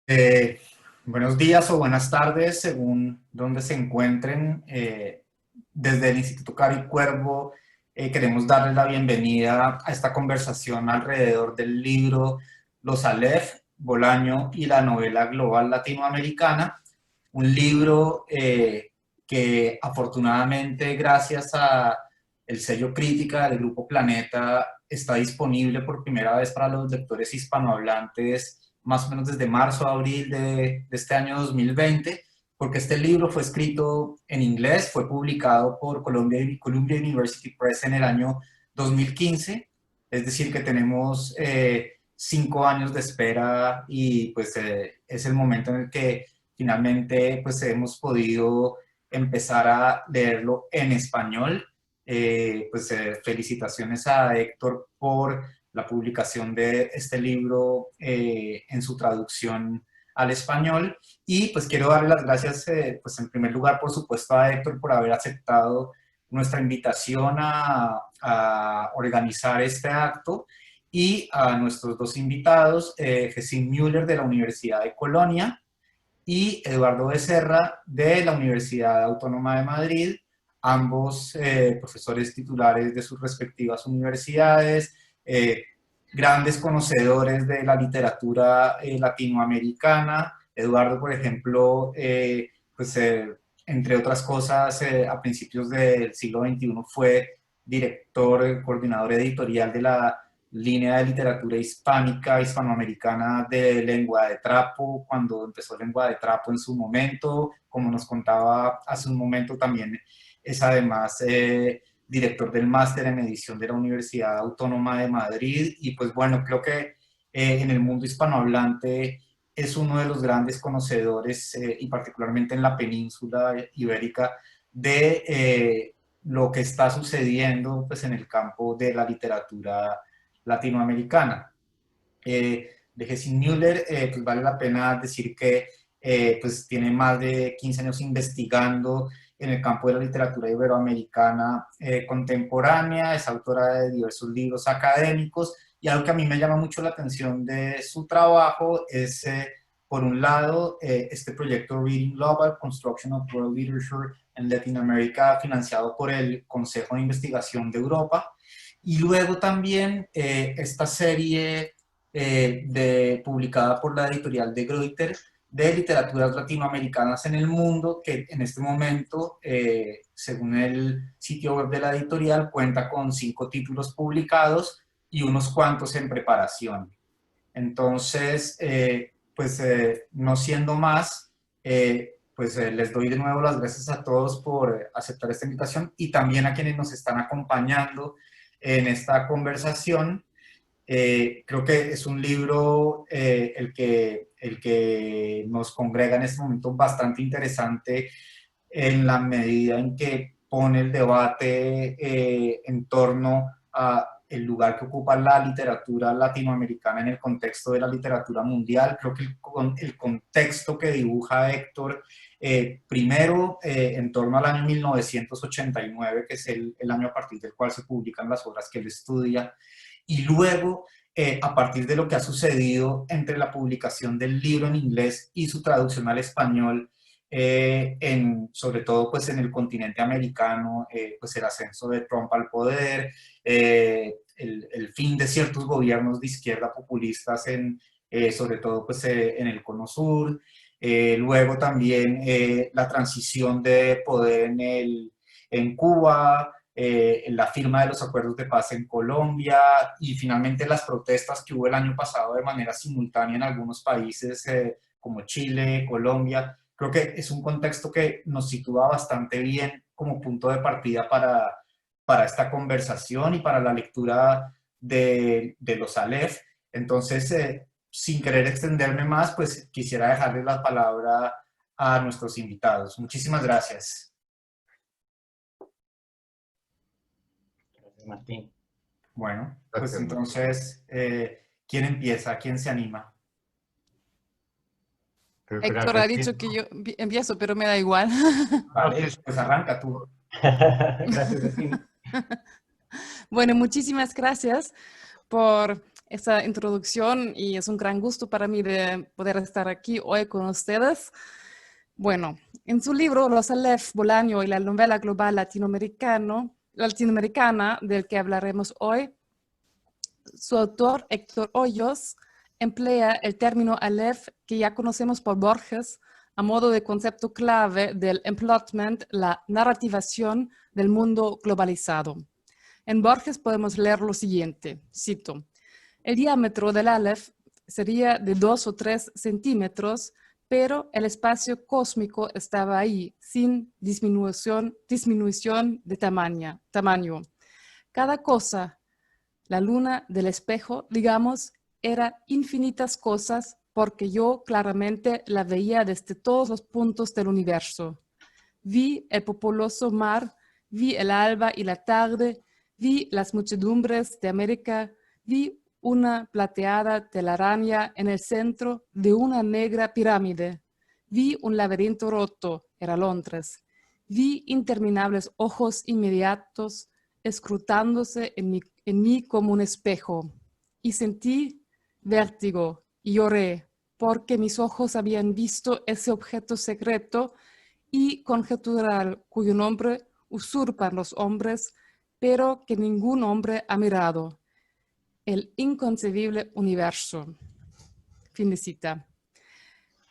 Eh, Buenos días o buenas tardes, según donde se encuentren. Desde el Instituto Cari Cuervo queremos darles la bienvenida a esta conversación alrededor del libro Los Aleph, Bolaño y la novela global latinoamericana, un libro que afortunadamente gracias a el sello Crítica del Grupo Planeta está disponible por primera vez para los lectores hispanohablantes más o menos desde marzo a abril de este año 2020, porque este libro fue escrito en inglés, fue publicado por Columbia University Press en el año 2015, es decir, que tenemos 5 años de espera y pues es el momento en el que finalmente pues hemos podido empezar a leerlo en español. Felicitaciones a Héctor por la publicación de este libro en su traducción al español. Y pues quiero darle las gracias, pues en primer lugar, por supuesto, a Héctor por haber aceptado nuestra invitación a organizar este acto y a nuestros dos invitados, Gesín Müller de la Universidad de Colonia y Eduardo Becerra de la Universidad Autónoma de Madrid, ambos profesores titulares de sus respectivas universidades, eh, grandes conocedores de la literatura latinoamericana. Eduardo, por ejemplo, entre otras cosas, a principios del siglo XXI fue director, coordinador editorial de la línea de literatura hispánica, hispanoamericana de Lengua de Trapo, cuando empezó Lengua de Trapo en su momento, como nos contaba hace un momento también, es además director del máster en edición de la Universidad Autónoma de Madrid, y pues bueno, creo que en el mundo hispanohablante es uno de los grandes conocedores, y particularmente en la península ibérica, de lo que está sucediendo pues, en el campo de la literatura latinoamericana. De Gesine Müller, pues vale la pena decir que pues tiene más de 15 años investigando en el campo de la literatura iberoamericana contemporánea, es autora de diversos libros académicos, y algo que a mí me llama mucho la atención de su trabajo es, por un lado, este proyecto Reading Global, Construction of World Literature en Latin America, financiado por el Consejo de Investigación de Europa, y luego también esta serie publicada por la editorial de Greuter de literaturas latinoamericanas en el mundo, que en este momento, según el sitio web de la editorial, cuenta con 5 títulos publicados y unos cuantos en preparación. Entonces, no siendo más, les doy de nuevo las gracias a todos por aceptar esta invitación y también a quienes nos están acompañando en esta conversación. Creo que es un libro el que nos congrega en este momento bastante interesante en la medida en que pone el debate en torno a el lugar que ocupa la literatura latinoamericana en el contexto de la literatura mundial. Creo que el contexto que dibuja Héctor, primero en torno al año 1989, que es el año a partir del cual se publican las obras que él estudia, y luego a partir de lo que ha sucedido entre la publicación del libro en inglés y su traducción al español, sobre todo pues en el continente americano, pues el ascenso de Trump al poder, el fin de ciertos gobiernos de izquierda populistas sobre todo pues en el cono sur, luego también la transición de poder en Cuba, la firma de los acuerdos de paz en Colombia y finalmente las protestas que hubo el año pasado de manera simultánea en algunos países como Chile, Colombia. Creo que es un contexto que nos sitúa bastante bien como punto de partida para esta conversación y para la lectura de los Aleph. Entonces, sin querer extenderme más, pues quisiera dejarle la palabra a nuestros invitados. Muchísimas gracias. Gracias, Martín. Bueno, pues entonces, ¿quién empieza? ¿Quién se anima? Héctor ha dicho que yo empiezo, pero me da igual. Vale, pues arranca tú. Gracias, Martín. Bueno, muchísimas gracias por esta introducción y es un gran gusto para mí de poder estar aquí hoy con ustedes. Bueno, en su libro Los Aleph, Bolaño y la novela global latinoamericana, del que hablaremos hoy, su autor, Héctor Hoyos, emplea el término Aleph que ya conocemos por Borges a modo de concepto clave del emplotment, la narrativación del mundo globalizado. En Borges podemos leer lo siguiente, cito: el diámetro del Aleph sería de 2 o 3 centímetros, pero el espacio cósmico estaba ahí, sin disminución de tamaño. Cada cosa, la luna del espejo, digamos, era infinitas cosas porque yo claramente la veía desde todos los puntos del universo. Vi el populoso mar, vi el alba y la tarde, vi las muchedumbres de América, vi una plateada telaraña en el centro de una negra pirámide. Vi un laberinto roto, era Londres. Vi interminables ojos inmediatos escrutándose en mí como un espejo. Y sentí vértigo y lloré porque mis ojos habían visto ese objeto secreto y conjetural cuyo nombre usurpan los hombres, pero que ningún hombre ha mirado. El inconcebible universo. Fin de cita.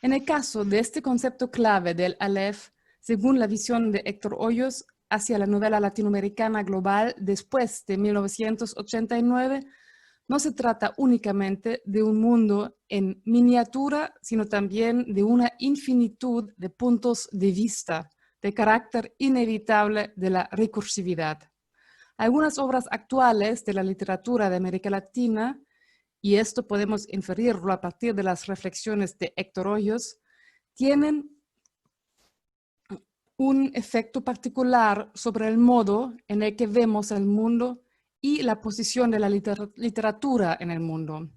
En el caso de este concepto clave del Aleph, según la visión de Héctor Hoyos hacia la novela latinoamericana global después de 1989, no se trata únicamente de un mundo en miniatura, sino también de una infinitud de puntos de vista, de carácter inevitable de la recursividad. Algunas obras actuales de la literatura de América Latina, y esto podemos inferirlo a partir de las reflexiones de Héctor Hoyos, tienen un efecto particular sobre el modo en el que vemos el mundo y la posición de la literatura en el mundo.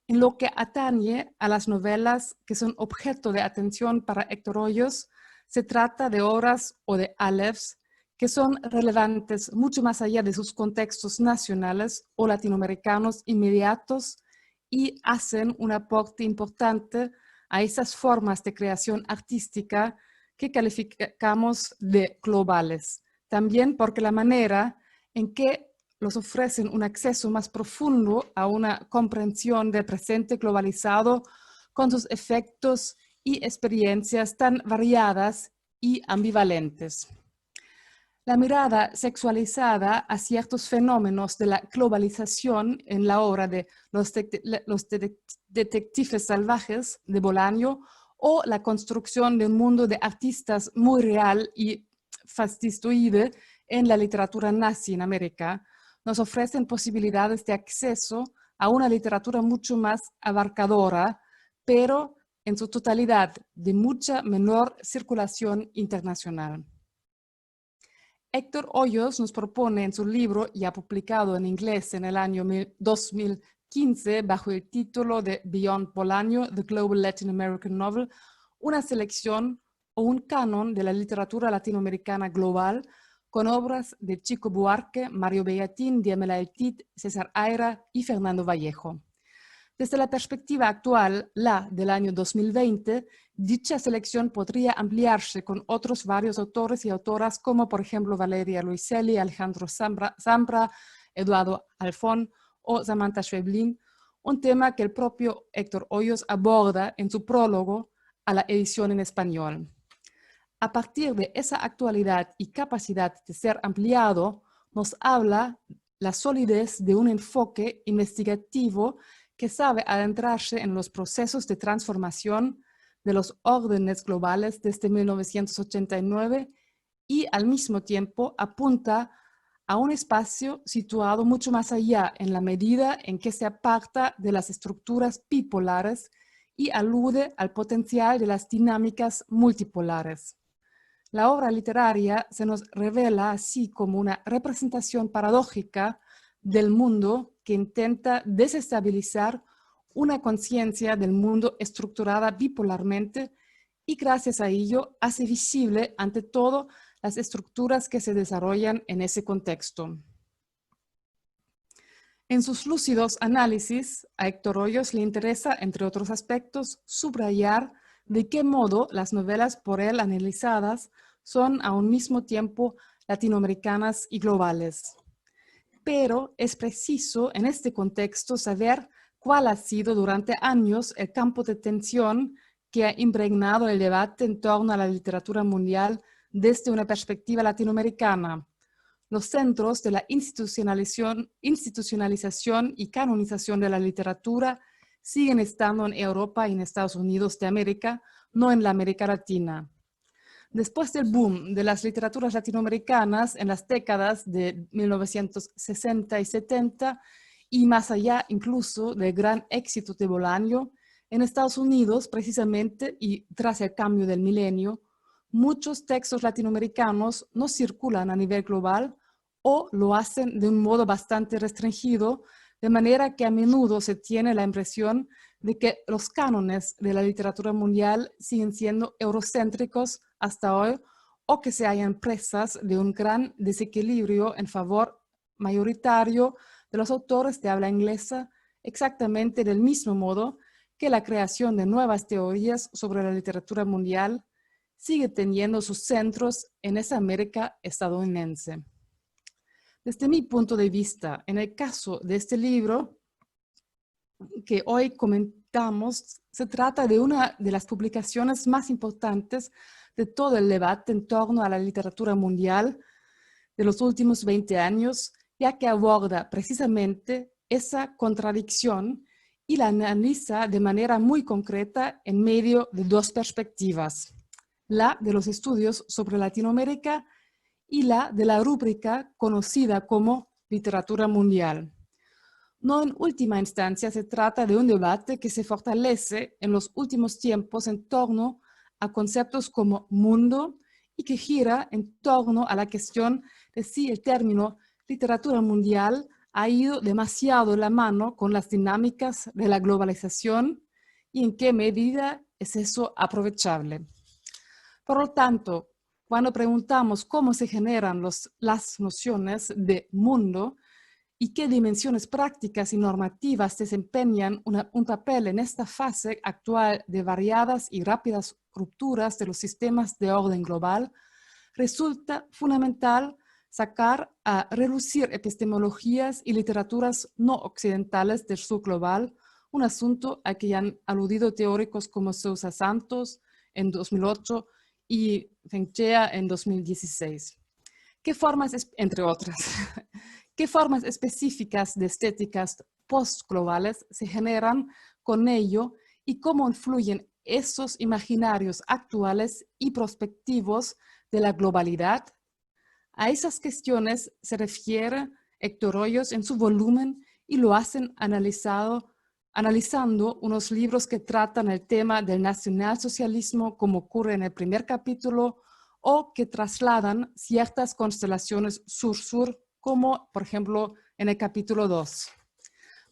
En lo que atañe a las novelas que son objeto de atención para Héctor Hoyos, se trata de obras o de alephs que son relevantes mucho más allá de sus contextos nacionales o latinoamericanos inmediatos y hacen un aporte importante a esas formas de creación artística que calificamos de globales. También porque la manera en que los ofrecen un acceso más profundo a una comprensión del presente globalizado con sus efectos y experiencias tan variadas y ambivalentes. La mirada sexualizada a ciertos fenómenos de la globalización en la obra de Los detectives salvajes de Bolaño o la construcción de un mundo de artistas muy real y fascistoide en la literatura nazi en América, nos ofrecen posibilidades de acceso a una literatura mucho más abarcadora, pero en su totalidad de mucha menor circulación internacional. Héctor Hoyos nos propone en su libro, ya publicado en inglés en el año 2015 bajo el título de Beyond Bolaño, The Global Latin American Novel, una selección o un canon de la literatura latinoamericana global con obras de Chico Buarque, Mario Bellatín, Diamela Eltit, César Aira y Fernando Vallejo. Desde la perspectiva actual, la del año 2020, dicha selección podría ampliarse con otros varios autores y autoras como por ejemplo Valeria Luiselli, Alejandro Zambra, Eduardo Alfón o Samantha Schweblin, un tema que el propio Héctor Hoyos aborda en su prólogo a la edición en español. A partir de esa actualidad y capacidad de ser ampliado, nos habla la solidez de un enfoque investigativo que sabe adentrarse en los procesos de transformación de los órdenes globales desde 1989 y al mismo tiempo apunta a un espacio situado mucho más allá en la medida en que se aparta de las estructuras bipolares y alude al potencial de las dinámicas multipolares. La obra literaria se nos revela así como una representación paradójica del mundo que intenta desestabilizar una conciencia del mundo estructurada bipolarmente y gracias a ello hace visible ante todo las estructuras que se desarrollan en ese contexto. En sus lúcidos análisis, a Héctor Hoyos le interesa, entre otros aspectos, subrayar de qué modo las novelas por él analizadas son a un mismo tiempo latinoamericanas y globales. Pero es preciso en este contexto saber cuál ha sido durante años el campo de tensión que ha impregnado el debate en torno a la literatura mundial desde una perspectiva latinoamericana. Los centros de la institucionalización y canonización de la literatura siguen estando en Europa y en Estados Unidos de América, no en la América Latina. Después del boom de las literaturas latinoamericanas en las décadas de 1960 y 70 y más allá incluso del gran éxito de Bolaño, en Estados Unidos precisamente y tras el cambio del milenio, muchos textos latinoamericanos no circulan a nivel global o lo hacen de un modo bastante restringido, de manera que a menudo se tiene la impresión de que los cánones de la literatura mundial siguen siendo eurocéntricos hasta hoy o que se hallan presas de un gran desequilibrio en favor mayoritario de los autores de habla inglesa, exactamente del mismo modo que la creación de nuevas teorías sobre la literatura mundial sigue teniendo sus centros en esa América estadounidense. Desde mi punto de vista, en el caso de este libro que hoy comentamos, se trata de una de las publicaciones más importantes de todo el debate en torno a la literatura mundial de los últimos 20 años, ya que aborda precisamente esa contradicción y la analiza de manera muy concreta en medio de dos perspectivas, la de los estudios sobre Latinoamérica y la de la rúbrica conocida como literatura mundial. No en última instancia se trata de un debate que se fortalece en los últimos tiempos en torno a conceptos como mundo y que gira en torno a la cuestión de si el término literatura mundial ha ido demasiado de la mano con las dinámicas de la globalización y en qué medida es eso aprovechable. Por lo tanto, cuando preguntamos cómo se generan las nociones de mundo y qué dimensiones prácticas y normativas desempeñan un papel en esta fase actual de variadas y rápidas rupturas de los sistemas de orden global, resulta fundamental sacar a relucir epistemologías y literaturas no occidentales del sur global, un asunto al que han aludido teóricos como Sousa Santos en 2008 y Fengchea en 2016. ¿Qué formas, entre otras, qué formas específicas de estéticas postglobales se generan con ello y cómo influyen esos imaginarios actuales y prospectivos de la globalidad? A esas cuestiones se refiere Héctor Hoyos en su volumen y lo hacen analizando unos libros que tratan el tema del nacionalsocialismo, como ocurre en el primer capítulo, o que trasladan ciertas constelaciones sur-sur, como por ejemplo en el capítulo 2.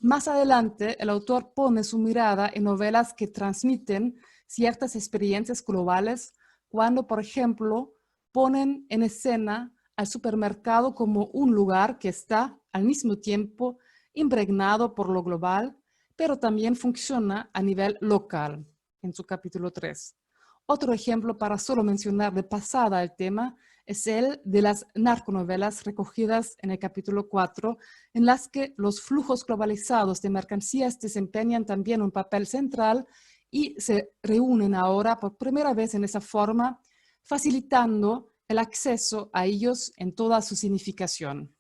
Más adelante, el autor pone su mirada en novelas que transmiten ciertas experiencias globales, cuando, por ejemplo, ponen en escena al supermercado como un lugar que está al mismo tiempo impregnado por lo global, pero también funciona a nivel local, en su capítulo 3. Otro ejemplo, para solo mencionar de pasada el tema, es el de las narconovelas recogidas en el capítulo 4, en las que los flujos globalizados de mercancías desempeñan también un papel central y se reúnen ahora por primera vez en esa forma, facilitando el acceso a ellos en toda su significación.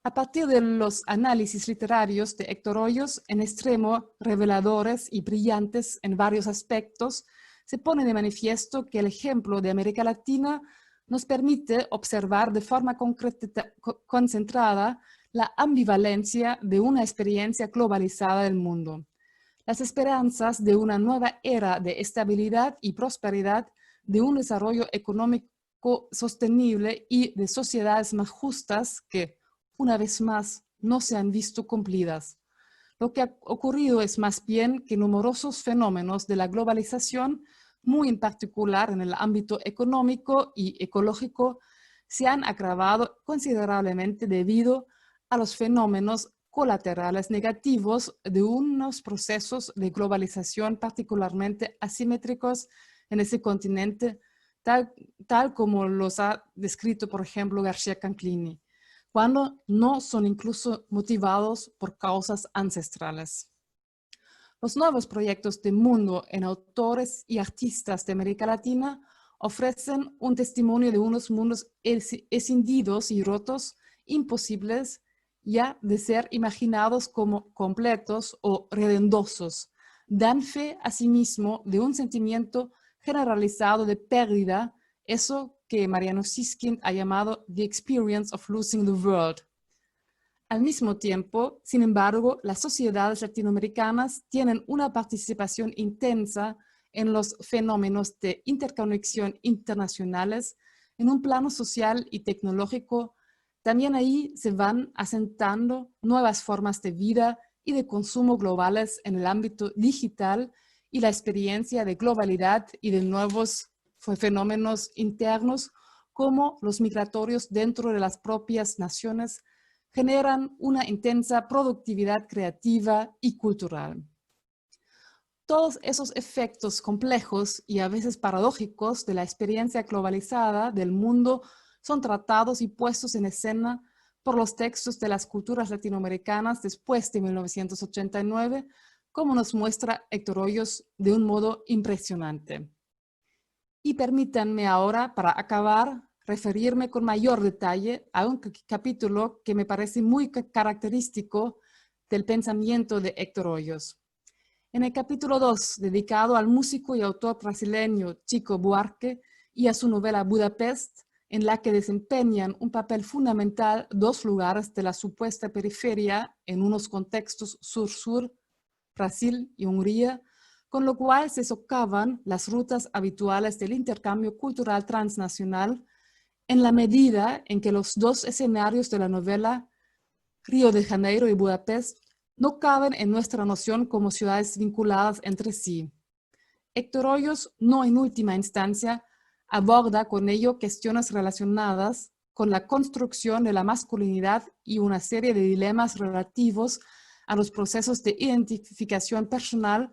A partir de los análisis literarios de Héctor Hoyos, en extremo reveladores y brillantes en varios aspectos, se pone de manifiesto que el ejemplo de América Latina nos permite observar de forma concentrada la ambivalencia de una experiencia globalizada del mundo. Las esperanzas de una nueva era de estabilidad y prosperidad, de un desarrollo económico sostenible y de sociedades más justas que, una vez más, no se han visto cumplidas. Lo que ha ocurrido es más bien que numerosos fenómenos de la globalización, muy en particular en el ámbito económico y ecológico, se han agravado considerablemente debido a los fenómenos colaterales negativos de unos procesos de globalización particularmente asimétricos en ese continente, tal como los ha descrito, por ejemplo, García Canclini, cuando no son incluso motivados por causas ancestrales. Los nuevos proyectos de mundo en autores y artistas de América Latina ofrecen un testimonio de unos mundos escindidos y rotos, imposibles ya de ser imaginados como completos o redendosos. Dan fe asimismo de un sentimiento generalizado de pérdida, eso que Mariano Siskind ha llamado the experience of losing the world. Al mismo tiempo, sin embargo, las sociedades latinoamericanas tienen una participación intensa en los fenómenos de interconexión internacionales en un plano social y tecnológico. También ahí se van asentando nuevas formas de vida y de consumo globales en el ámbito digital y la experiencia de globalidad y de nuevos fenómenos internos como los migratorios dentro de las propias naciones generan una intensa productividad creativa y cultural. Todos esos efectos complejos y a veces paradójicos de la experiencia globalizada del mundo son tratados y puestos en escena por los textos de las culturas latinoamericanas después de 1989, como nos muestra Héctor Hoyos de un modo impresionante. Y permítanme ahora, para acabar, referirme con mayor detalle a un capítulo que me parece muy característico del pensamiento de Héctor Hoyos. En el capítulo 2, dedicado al músico y autor brasileño Chico Buarque y a su novela Budapest, en la que desempeñan un papel fundamental dos lugares de la supuesta periferia en unos contextos sur-sur, Brasil y Hungría, con lo cual se socavan las rutas habituales del intercambio cultural transnacional en la medida en que los dos escenarios de la novela, Río de Janeiro y Budapest, no caben en nuestra noción como ciudades vinculadas entre sí. Héctor Hoyos, no en última instancia, aborda con ello cuestiones relacionadas con la construcción de la masculinidad y una serie de dilemas relativos a los procesos de identificación personal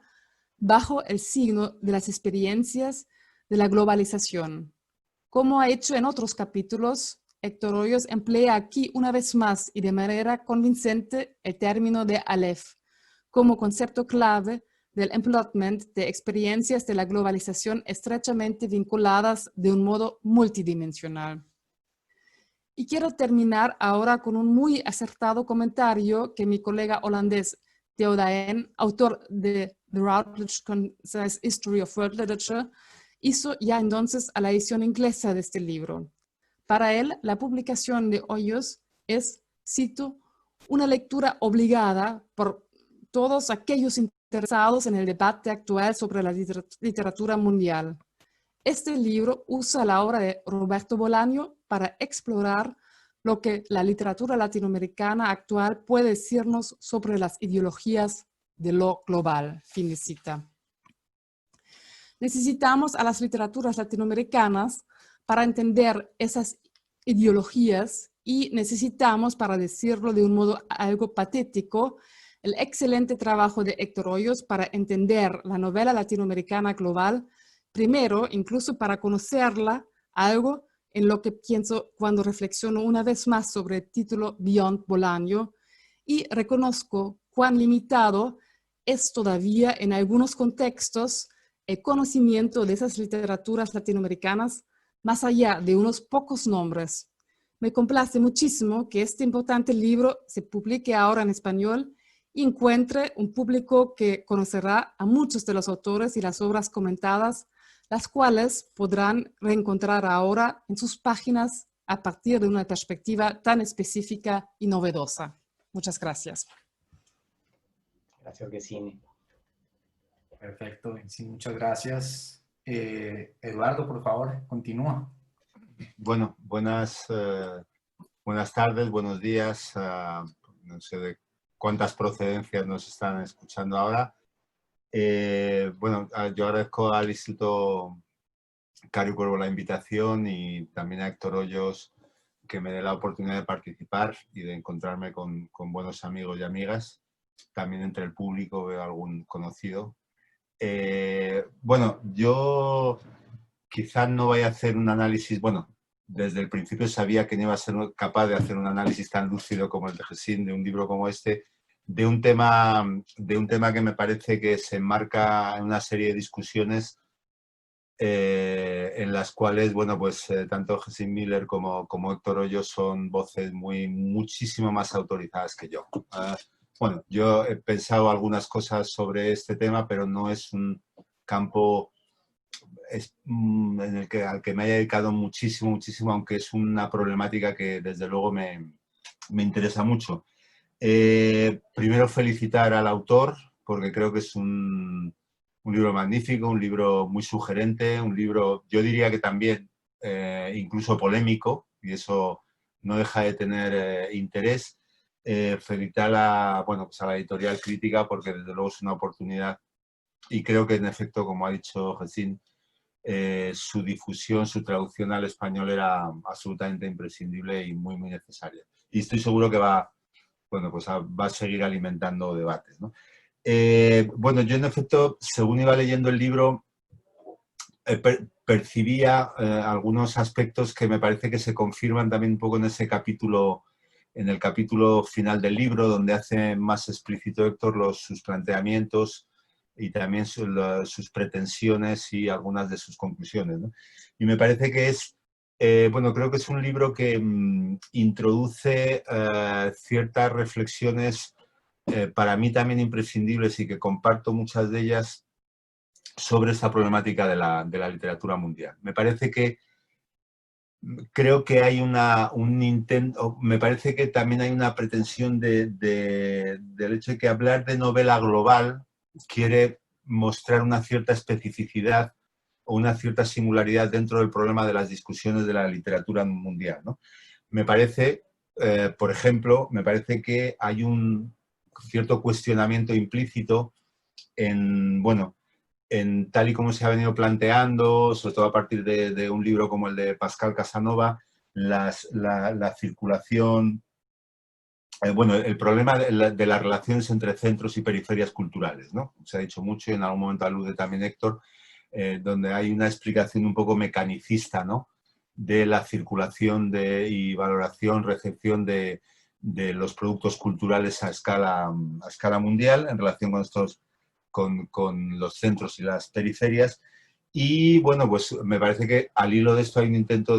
bajo el signo de las experiencias de la globalización. Como ha hecho en otros capítulos, Héctor Hoyos emplea aquí una vez más y de manera convincente el término de Aleph como concepto clave del employment de experiencias de la globalización estrechamente vinculadas de un modo multidimensional. Y quiero terminar ahora con un muy acertado comentario que mi colega holandés Theo Daen, autor de The Routledge Concise History of World Literature, hizo ya entonces a la edición inglesa de este libro. Para él, la publicación de Hoyos es, cito, una lectura obligada por todos aquellos interesados en el debate actual sobre la literatura mundial. Este libro usa la obra de Roberto Bolaño para explorar lo que la literatura latinoamericana actual puede decirnos sobre las ideologías de lo global. Fin de cita. Necesitamos a las literaturas latinoamericanas para entender esas ideologías y necesitamos, para decirlo de un modo algo patético, el excelente trabajo de Héctor Hoyos para entender la novela latinoamericana global, primero, incluso para conocerla, algo en lo que pienso cuando reflexiono una vez más sobre el título Beyond Bolaño, y reconozco cuán limitado es todavía en algunos contextos el conocimiento de esas literaturas latinoamericanas más allá de unos pocos nombres. Me complace muchísimo que este importante libro se publique ahora en español y encuentre un público que conocerá a muchos de los autores y las obras comentadas, las cuales podrán reencontrar ahora en sus páginas a partir de una perspectiva tan específica y novedosa. Muchas gracias. Gracias, Gesine. Perfecto, sí, muchas gracias. Eduardo, por favor, continúa. Bueno, buenas tardes, buenos días. No sé de cuántas procedencias nos están escuchando ahora. Bueno, yo agradezco al Instituto Cario Cuervo la invitación y también a Héctor Hoyos que me dé la oportunidad de participar y de encontrarme con buenos amigos y amigas. También entre el público veo algún conocido. Bueno, yo quizás no vaya a hacer un análisis, bueno, desde el principio sabía que no iba a ser capaz de hacer un análisis tan lúcido como el de Gesín, de un libro como este, de un tema que me parece que se enmarca en una serie de discusiones en las cuales, bueno, pues tanto Gesín Miller como Héctor Hoyo son voces muchísimo más autorizadas que yo. Bueno, yo he pensado algunas cosas sobre este tema, pero no es un campo en al que me haya dedicado muchísimo, aunque es una problemática que desde luego me interesa mucho. Primero felicitar al autor, porque creo que es un libro magnífico, un libro muy sugerente, un libro, yo diría que también incluso polémico, y eso no deja de tener interés. Felicitar bueno, pues a la editorial Crítica, porque desde luego es una oportunidad, y creo que en efecto, como ha dicho Gesín, su difusión, su traducción al español era absolutamente imprescindible y muy necesaria. Y estoy seguro que bueno, pues va a seguir alimentando debates, ¿no? Bueno, yo en efecto, según iba leyendo el libro, percibía algunos aspectos que me parece que se confirman también un poco en ese capítulo, en el capítulo final del libro, donde hace más explícito Héctor sus planteamientos y también sus pretensiones y algunas de sus conclusiones, ¿no? Y me parece que es, bueno, creo que es un libro que introduce ciertas reflexiones para mí también imprescindibles y que comparto muchas de ellas sobre esta problemática de la literatura mundial. Me parece que creo que hay un intento, me parece que también hay una pretensión del hecho de que hablar de novela global quiere mostrar una cierta especificidad o una cierta singularidad dentro del problema de las discusiones de la literatura mundial, ¿no? Me parece, por ejemplo, me parece que hay un cierto cuestionamiento implícito en, bueno, en tal y como se ha venido planteando, sobre todo a partir de un libro como el de Pascal Casanova, la circulación, bueno, el problema de las relaciones entre centros y periferias culturales, ¿no? Se ha dicho mucho y en algún momento alude también Héctor, donde hay una explicación un poco mecanicista, ¿no?, de la circulación y valoración, recepción de los productos culturales a escala mundial en relación con estos con los centros y las periferias. Y bueno, pues me parece que al hilo de esto hay un intento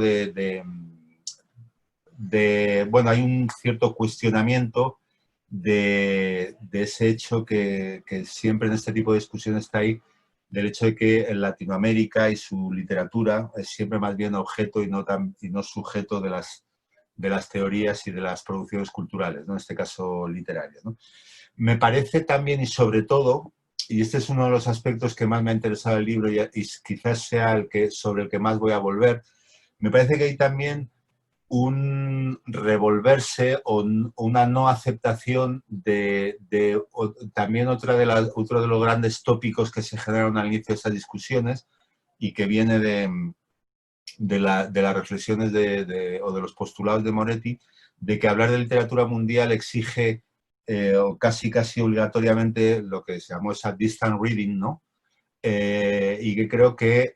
bueno, hay un cierto cuestionamiento de ese hecho que siempre en este tipo de discusiones está ahí, del hecho de que en Latinoamérica y su literatura es siempre más bien objeto y no sujeto de las teorías y de las producciones culturales, ¿no?, en este caso literarias, ¿no? Me parece también, y sobre todo, y este es uno de los aspectos que más me ha interesado el libro y quizás sea sobre el que más voy a volver, me parece que hay también un revolverse o una no aceptación también otro de los grandes tópicos que se generaron al inicio de estas discusiones y que viene de las reflexiones o de los postulados de Moretti, de que hablar de literatura mundial exige o casi obligatoriamente lo que se llamó esa distant reading, ¿no? Y que creo que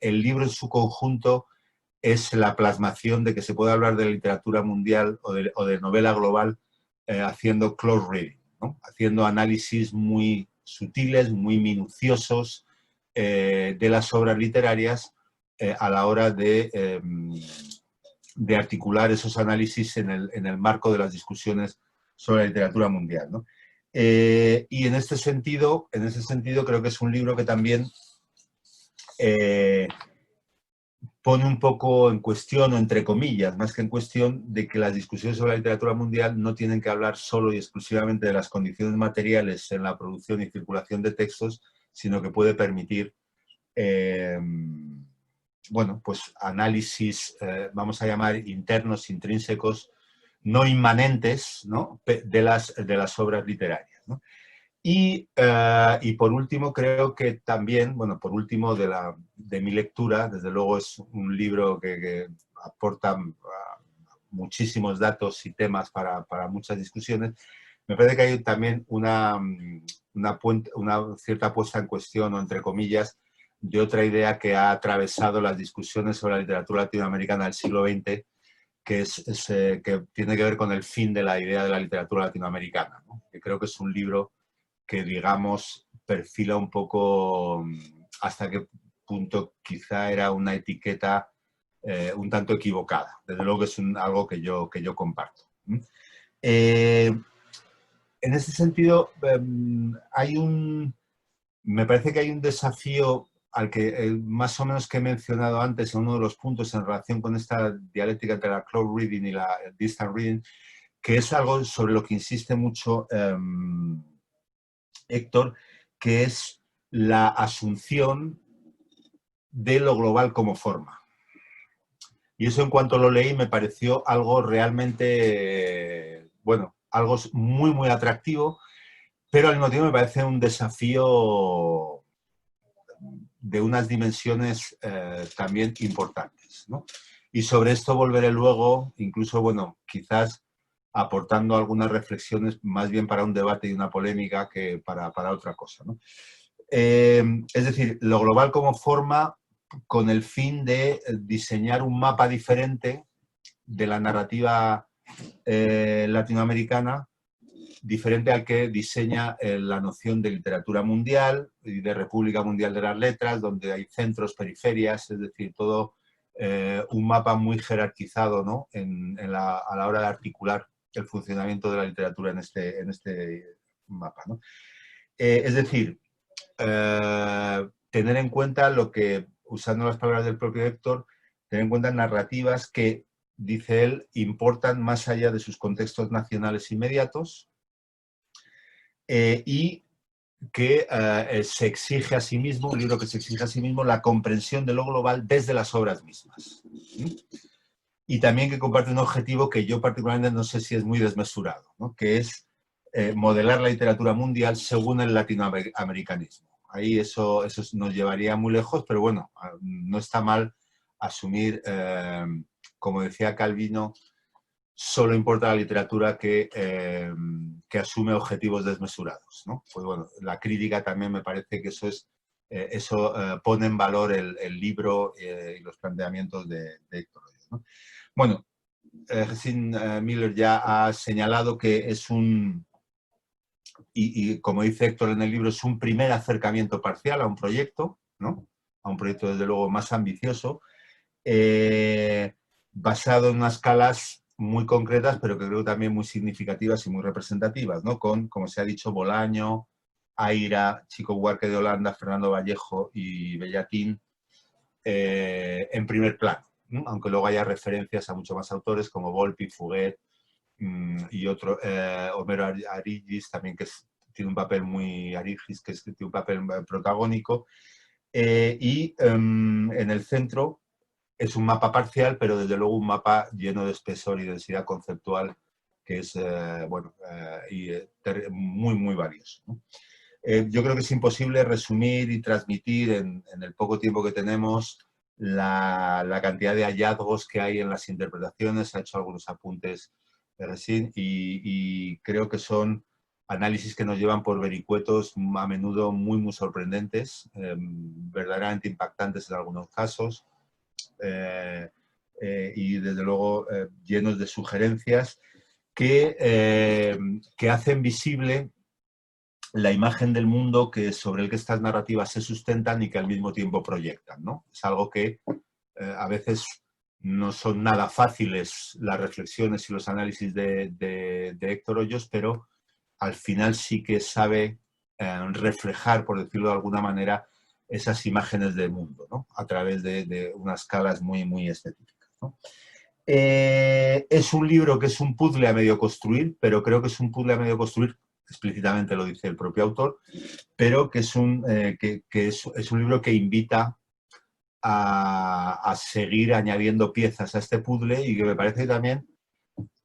el libro en su conjunto es la plasmación de que se puede hablar de literatura mundial o de novela global haciendo close reading, ¿no?, haciendo análisis muy sutiles, muy minuciosos de las obras literarias a la hora de articular esos análisis en el marco de las discusiones sobre la literatura mundial, ¿no? Y en ese sentido creo que es un libro que también pone un poco en cuestión, o entre comillas, más que en cuestión, de que las discusiones sobre la literatura mundial no tienen que hablar solo y exclusivamente de las condiciones materiales en la producción y circulación de textos, sino que puede permitir bueno, pues análisis, vamos a llamar internos, intrínsecos, no inmanentes, ¿no?, de las obras literarias, ¿no? Y por último, creo que también, bueno, por último de mi lectura, desde luego es un libro que aporta muchísimos datos y temas para muchas discusiones. Me parece que hay también una cierta puesta en cuestión, o entre comillas, de otra idea que ha atravesado las discusiones sobre la literatura latinoamericana del siglo XX, que tiene que ver con el fin de la idea de la literatura latinoamericana, ¿no? Que creo que es un libro que, digamos, perfila un poco hasta qué punto quizá era una etiqueta un tanto equivocada. Desde luego que es algo que yo comparto. En ese sentido, me parece que hay un desafío al que más o menos que he mencionado antes en uno de los puntos en relación con esta dialéctica entre la close reading y la distant reading, que es algo sobre lo que insiste mucho Héctor, que es la asunción de lo global como forma. Y eso, en cuanto lo leí, me pareció algo realmente, bueno, algo muy, muy atractivo, pero al mismo tiempo me parece un desafío de unas dimensiones también importantes, ¿no? Y sobre esto volveré luego, incluso, bueno, quizás aportando algunas reflexiones más bien para un debate y una polémica que para otra cosa, ¿no? Es decir, lo global como forma con el fin de diseñar un mapa diferente de la narrativa latinoamericana, diferente al que diseña la noción de literatura mundial y de República Mundial de las Letras, donde hay centros, periferias, es decir, todo un mapa muy jerarquizado, ¿no? A la hora de articular el funcionamiento de la literatura en este mapa, ¿no? Es decir, tener en cuenta lo que, usando las palabras del propio Héctor, tener en cuenta narrativas que, dice él, importan más allá de sus contextos nacionales inmediatos y que se exige a sí mismo, un libro que se exige a sí mismo la comprensión de lo global desde las obras mismas. Y también que comparte un objetivo que yo particularmente no sé si es muy desmesurado, ¿no? Que es modelar la literatura mundial según el latinoamericanismo. Ahí eso nos llevaría muy lejos, pero bueno, no está mal asumir, como decía Calvino, solo importa la literatura que asume objetivos desmesurados, ¿no? Pues bueno, la crítica también me parece que eso pone en valor el libro y los planteamientos de Héctor Hoyos, ¿no? Bueno, Gesine Miller ya ha señalado que es y como dice Héctor en el libro, es un primer acercamiento parcial a un proyecto, ¿no? A un proyecto desde luego más ambicioso, basado en unas escalas muy concretas, pero que creo también muy significativas y muy representativas, ¿no? Con, como se ha dicho, Bolaño, Aira, Chico Buarque de Holanda, Fernando Vallejo y Bellatín en primer plano, ¿no? Aunque luego haya referencias a muchos más autores como Volpi, Fuguet y otro, Homero Arigis también, que tiene un papel muy Arigis, que tiene un papel protagónico, y en el centro es un mapa parcial, pero desde luego un mapa lleno de espesor y densidad conceptual que es muy, muy valioso, ¿no? Yo creo que es imposible resumir y transmitir en el poco tiempo que tenemos la cantidad de hallazgos que hay en las interpretaciones. Ha hecho algunos apuntes recién y creo que son análisis que nos llevan por vericuetos a menudo muy, muy sorprendentes, verdaderamente impactantes en algunos casos. Y desde luego llenos de sugerencias que hacen visible la imagen del mundo sobre el que estas narrativas se sustentan y que al mismo tiempo proyectan, ¿no? Es algo que a veces no son nada fáciles las reflexiones y los análisis de Héctor Hoyos, pero al final sí que sabe reflejar, por decirlo de alguna manera, esas imágenes del mundo, ¿no? A través de unas escalas muy, muy específicas, ¿no? Es un libro que es un puzzle a medio construir, pero creo que es un puzzle a medio construir, explícitamente lo dice el propio autor, pero que es un libro que invita a seguir añadiendo piezas a este puzzle y que me parece también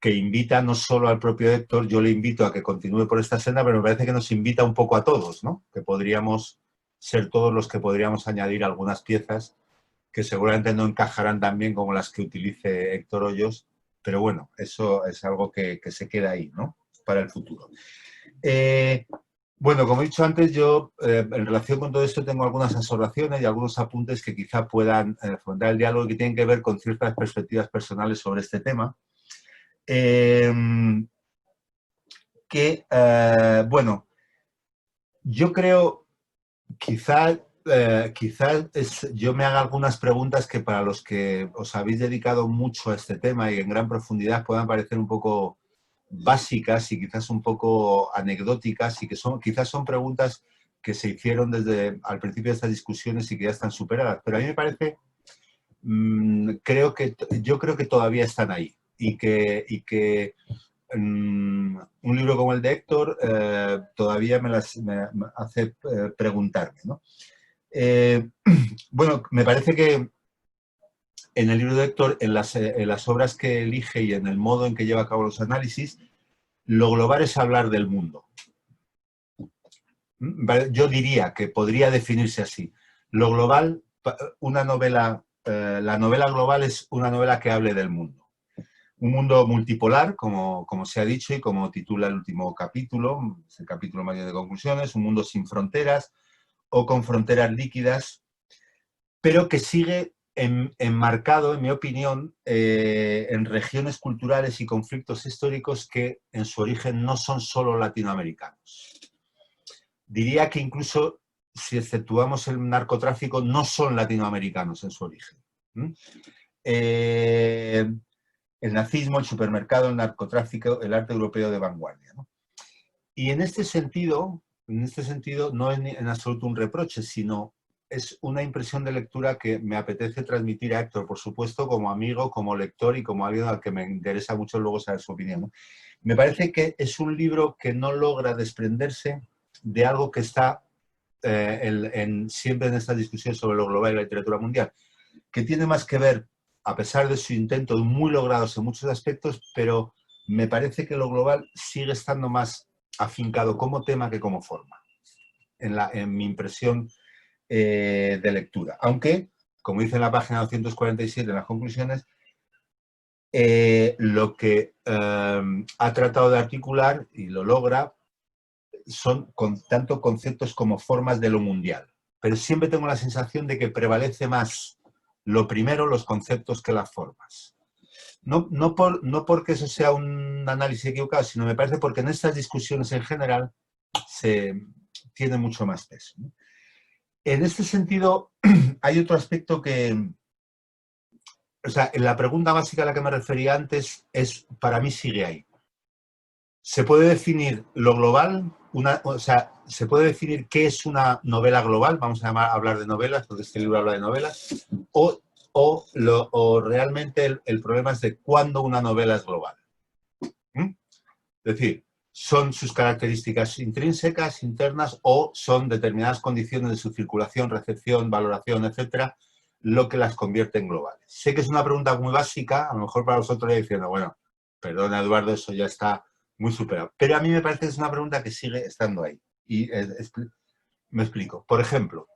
que invita no solo al propio Héctor, yo le invito a que continúe por esta senda, pero me parece que nos invita un poco a todos, ¿no? Que podríamos ser todos los que podríamos añadir algunas piezas que seguramente no encajarán tan bien como las que utilice Héctor Hoyos, pero bueno, eso es algo que se queda ahí, ¿no? Para el futuro. Bueno, como he dicho antes, yo en relación con todo esto tengo algunas observaciones y algunos apuntes que quizá puedan fomentar el diálogo y que tienen que ver con ciertas perspectivas personales sobre este tema. Bueno, yo creo, quizá yo me haga algunas preguntas que para los que os habéis dedicado mucho a este tema y en gran profundidad puedan parecer un poco básicas y quizás un poco anecdóticas y que quizás son preguntas que se hicieron desde al principio de estas discusiones y que ya están superadas. Pero a mí me parece, yo creo que todavía están ahí y que un libro como el de Héctor todavía me hace preguntarme, ¿no? Bueno, me parece que en el libro de Héctor, en las obras que elige y en el modo en que lleva a cabo los análisis, lo global es hablar del mundo. Yo diría que podría definirse así. Lo global, la novela global es una novela que hable del mundo. Un mundo multipolar, como se ha dicho y como titula el último capítulo, es el capítulo mayor de conclusiones, un mundo sin fronteras o con fronteras líquidas, pero que sigue enmarcado, en mi opinión, en regiones culturales y conflictos históricos que en su origen no son solo latinoamericanos. Diría que incluso, si exceptuamos el narcotráfico, no son latinoamericanos en su origen. El nazismo, el supermercado, el narcotráfico, el arte europeo de vanguardia, ¿no? Y en este sentido no es en absoluto un reproche, sino es una impresión de lectura que me apetece transmitir a Héctor, por supuesto, como amigo, como lector y como alguien al que me interesa mucho luego saber su opinión, ¿no? Me parece que es un libro que no logra desprenderse de algo que está siempre en estas discusiones sobre lo global y la literatura mundial, que tiene más que ver, a pesar de su intento muy logrados en muchos aspectos, pero me parece que lo global sigue estando más afincado como tema que como forma, en mi impresión de lectura. Aunque, como dice en la página 247 en las conclusiones, lo que ha tratado de articular, y lo logra, son tanto conceptos como formas de lo mundial. Pero siempre tengo la sensación de que prevalece más lo primero, los conceptos, que las formas. No porque eso sea un análisis equivocado, sino me parece porque en estas discusiones en general tiene mucho más peso, ¿no? En este sentido, hay otro aspecto o sea, la pregunta básica a la que me refería antes para mí sigue ahí. ¿Se puede definir lo global? O sea, ¿se puede definir qué es una novela global? Vamos a hablar de novelas, porque este libro habla de novelas. O realmente el problema es de cuándo una novela es global. Es decir, ¿son sus características intrínsecas, internas, o son determinadas condiciones de su circulación, recepción, valoración, etcétera, lo que las convierte en globales? Sé que es una pregunta muy básica, a lo mejor para vosotros ya diciendo, bueno, perdona Eduardo, eso ya está muy superado. Pero a mí me parece que es una pregunta que sigue estando ahí. Y me explico. Por ejemplo,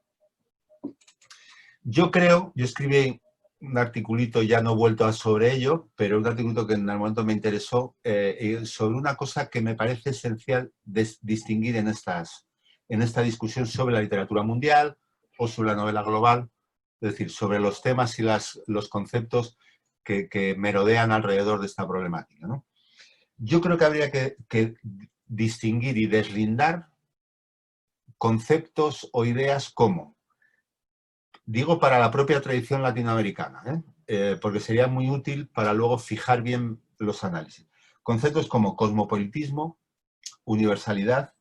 yo escribí un articulito, ya no he vuelto sobre ello, pero un articulito que en el momento me interesó, sobre una cosa que me parece esencial distinguir en esta discusión sobre la literatura mundial o sobre la novela global, es decir, sobre los temas y los conceptos que merodean alrededor de esta problemática, ¿no? Yo creo que habría que distinguir y deslindar conceptos o ideas como, digo, para la propia tradición latinoamericana, porque sería muy útil para luego fijar bien los análisis. Conceptos como cosmopolitismo, universalidad,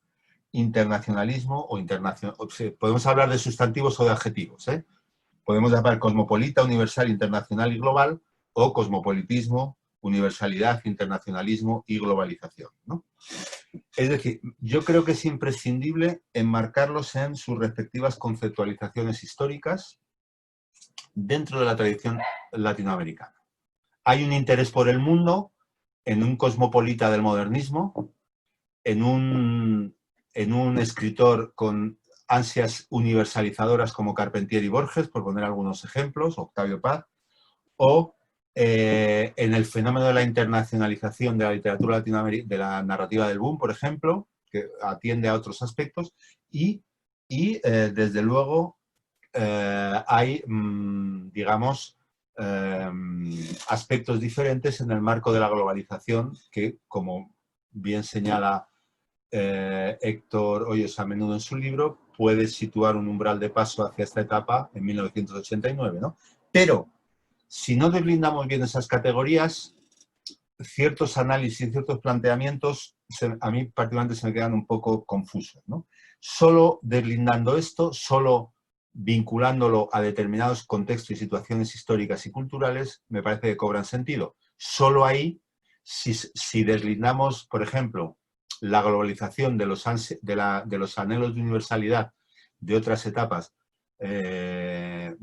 internacionalismo o internacional. Podemos hablar de sustantivos o de adjetivos, Podemos llamar cosmopolita, universal, internacional y global, o cosmopolitismo, universalidad, internacionalismo y globalización, ¿no? Es decir, yo creo que es imprescindible enmarcarlos en sus respectivas conceptualizaciones históricas dentro de la tradición latinoamericana. Hay un interés por el mundo en un cosmopolita del modernismo, en un escritor con ansias universalizadoras como Carpentier y Borges, por poner algunos ejemplos, Octavio Paz, o en el fenómeno de la internacionalización de la literatura latinoamericana, de la narrativa del boom, por ejemplo, que atiende a otros aspectos, y desde luego hay, digamos, aspectos diferentes en el marco de la globalización que, como bien señala Héctor Hoyos a menudo en su libro, puede situar un umbral de paso hacia esta etapa en 1989, ¿no? Pero si no deslindamos bien esas categorías, ciertos análisis, ciertos planteamientos, a mí particularmente se me quedan un poco confusos, ¿no? Solo deslindando esto, solo vinculándolo a determinados contextos y situaciones históricas y culturales, me parece que cobran sentido. Solo ahí, si deslindamos, por ejemplo, la globalización de los anhelos de universalidad de otras etapas, sobre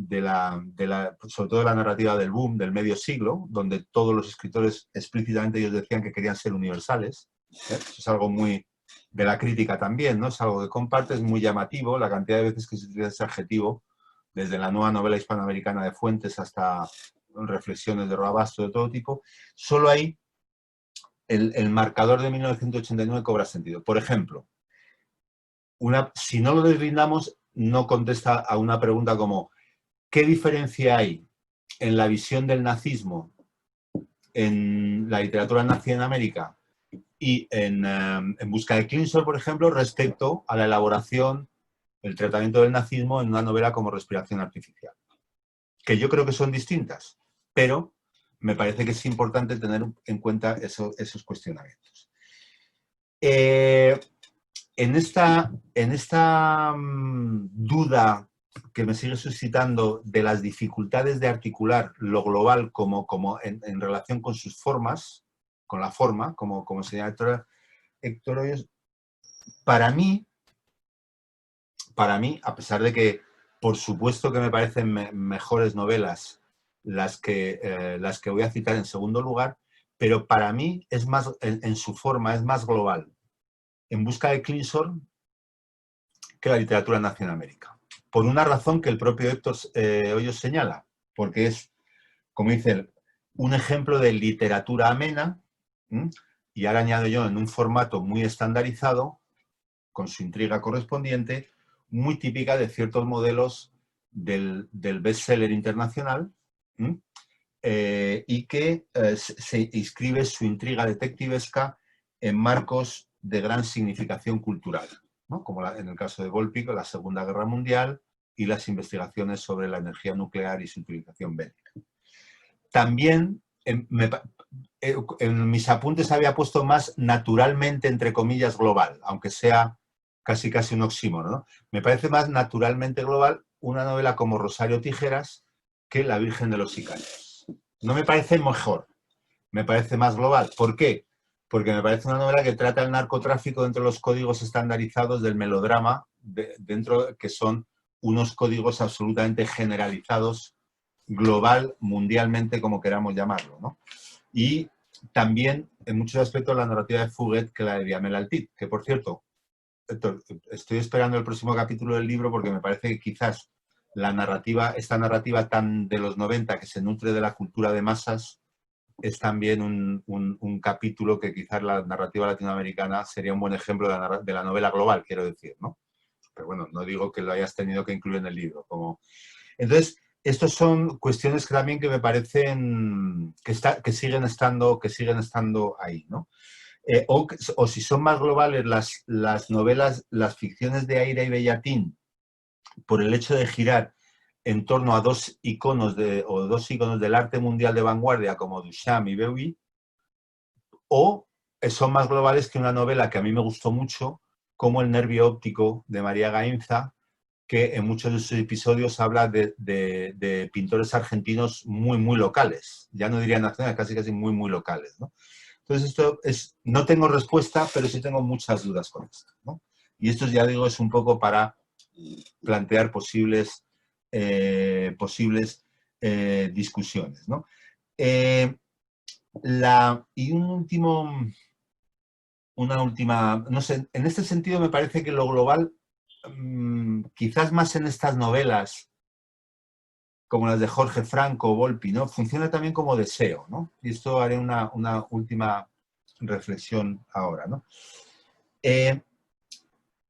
todo de la narrativa del boom del medio siglo, donde todos los escritores explícitamente ellos decían que querían ser universales. Eso es algo muy de la crítica también, ¿no? Es algo que comparte, es muy llamativo, la cantidad de veces que se utiliza ese adjetivo, desde la nueva novela hispanoamericana de Fuentes hasta reflexiones de Roabasto de todo tipo. Solo ahí el marcador de 1989 cobra sentido. Por ejemplo, si no lo deslindamos, no contesta a una pregunta como ¿qué diferencia hay en la visión del nazismo en la literatura nazi en América y en Busca de Klingsor, por ejemplo, respecto a la elaboración, el tratamiento del nazismo en una novela como Respiración Artificial? Que yo creo que son distintas, pero me parece que es importante tener en cuenta esos cuestionamientos. En esta duda que me sigue suscitando de las dificultades de articular lo global como en relación con sus formas, con la forma, como señala Héctor Hoyos, para mí, a pesar de que por supuesto que me parecen mejores novelas las que voy a citar en segundo lugar, pero para mí es más, en su forma, es más global En Busca de Klingsor que la literatura nazi en América. Por una razón que el propio Héctor Hoyos señala, porque es, como dice él, un ejemplo de literatura amena, y ahora añado yo en un formato muy estandarizado, con su intriga correspondiente, muy típica de ciertos modelos del bestseller internacional, y que se inscribe su intriga detectivesca en marcos de gran significación cultural, ¿no? Como en el caso de Volpic, la Segunda Guerra Mundial y las investigaciones sobre la energía nuclear y su utilización bélica. También en mis apuntes había puesto más naturalmente, entre comillas, global, aunque sea casi un oxímono, ¿no? Me parece más naturalmente global una novela como Rosario Tijeras que La Virgen de los Sicarios. No me parece mejor, me parece más global. ¿Por qué? Porque me parece una novela que trata el narcotráfico dentro de los códigos estandarizados del melodrama, que son unos códigos absolutamente generalizados, global, mundialmente, como queramos llamarlo, ¿no? Y también, en muchos aspectos, la narrativa de Fouguet que la de Duhamel Altit, que, por cierto, Héctor, estoy esperando el próximo capítulo del libro porque me parece que quizás esta narrativa tan de los 90 que se nutre de la cultura de masas es también un capítulo que quizás la narrativa latinoamericana sería un buen ejemplo de la novela global, quiero decir, ¿no? Pero bueno, no digo que lo hayas tenido que incluir en el libro. Entonces, estas son cuestiones que también que me parecen que siguen estando ahí, ¿no? O si son más globales las novelas, las ficciones de Aira y Bellatín, por el hecho de girar en torno a dos iconos del arte mundial de vanguardia como Duchamp y Beuys, o son más globales que una novela que a mí me gustó mucho, como El nervio óptico de María Gainza, que en muchos de sus episodios habla de pintores argentinos muy locales, ya no diría nacionales, casi muy locales, ¿no? Entonces no tengo respuesta, pero sí tengo muchas dudas con esto, ¿no? Y esto, ya digo, es un poco para plantear posibles discusiones, ¿no? Y una última, no sé, en este sentido me parece que lo global, quizás más en estas novelas, como las de Jorge Franco o Volpi, ¿no? Funciona también como deseo, ¿no? Y esto haré una última reflexión ahora, ¿no?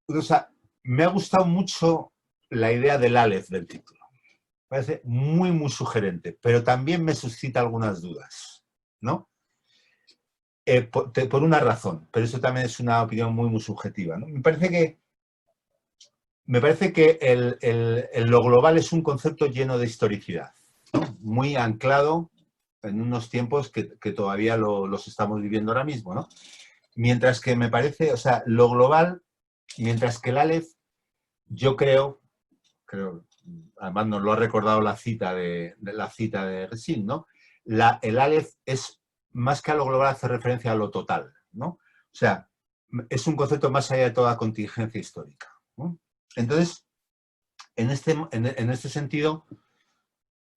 O sea, me ha gustado mucho la idea del Aleph del título. Me parece muy, muy sugerente, pero también me suscita algunas dudas, ¿no? Por una razón, pero eso también es una opinión muy, muy subjetiva, ¿no? Me parece que lo global es un concepto lleno de historicidad, ¿no? Muy anclado en unos tiempos que todavía los estamos viviendo ahora mismo, ¿no? Mientras que me parece, o sea, lo global, mientras que el Aleph, yo creo, además nos lo ha recordado la cita de Gesine, ¿no? El Aleph es, más que a lo global, hace referencia a lo total, ¿no? O sea, es un concepto más allá de toda contingencia histórica, ¿no? Entonces, en este sentido,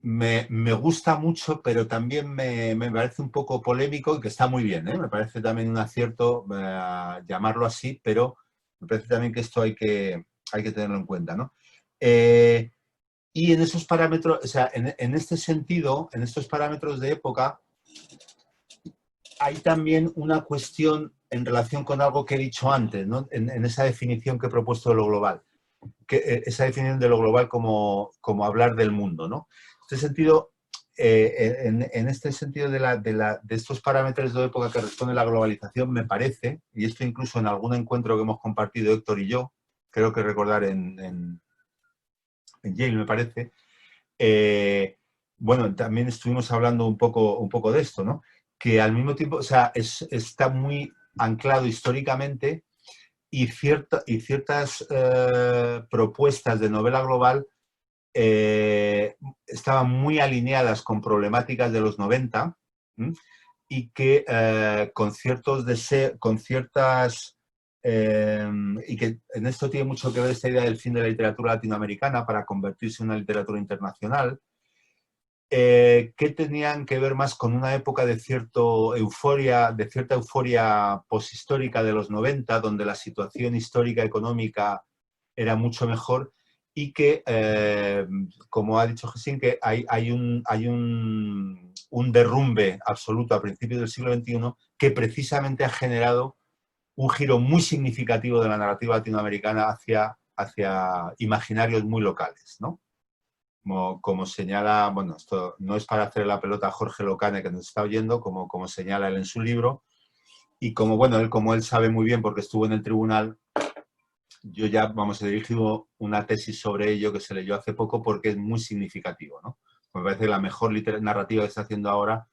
me gusta mucho, pero también me parece un poco polémico y que está muy bien, ¿eh? Me parece también un acierto llamarlo así, pero me parece también que esto hay que tenerlo en cuenta, ¿no? Y en esos parámetros, o sea, en este sentido, en estos parámetros de época, hay también una cuestión en relación con algo que he dicho antes, ¿no? En esa definición que he propuesto de lo global. Esa definición de lo global como hablar del mundo, ¿no? En este sentido, en este sentido de estos parámetros de época que responde la globalización, me parece, y esto incluso en algún encuentro que hemos compartido Héctor y yo, creo que recordar en Yale, me parece, bueno, también estuvimos hablando un poco de esto, ¿no? Que al mismo tiempo, o sea, está muy anclado históricamente y ciertas propuestas de novela global estaban muy alineadas con problemáticas de los 90, ¿m? Y que con ciertas... y que en esto tiene mucho que ver esta idea del fin de la literatura latinoamericana para convertirse en una literatura internacional, que tenían que ver más con una época de cierta euforia poshistórica de los 90, donde la situación histórica económica era mucho mejor y que, como ha dicho Gesine, que hay un derrumbe absoluto a principios del siglo XXI que precisamente ha generado un giro muy significativo de la narrativa latinoamericana hacia imaginarios muy locales, ¿no? Como señala, bueno, esto no es para hacer la pelota a Jorge Locane, que nos está oyendo, como señala él en su libro, y como él sabe muy bien porque estuvo en el tribunal, yo ya, he dirigido una tesis sobre ello que se leyó hace poco porque es muy significativo, ¿no? Me parece que la mejor narrativa que está haciendo ahora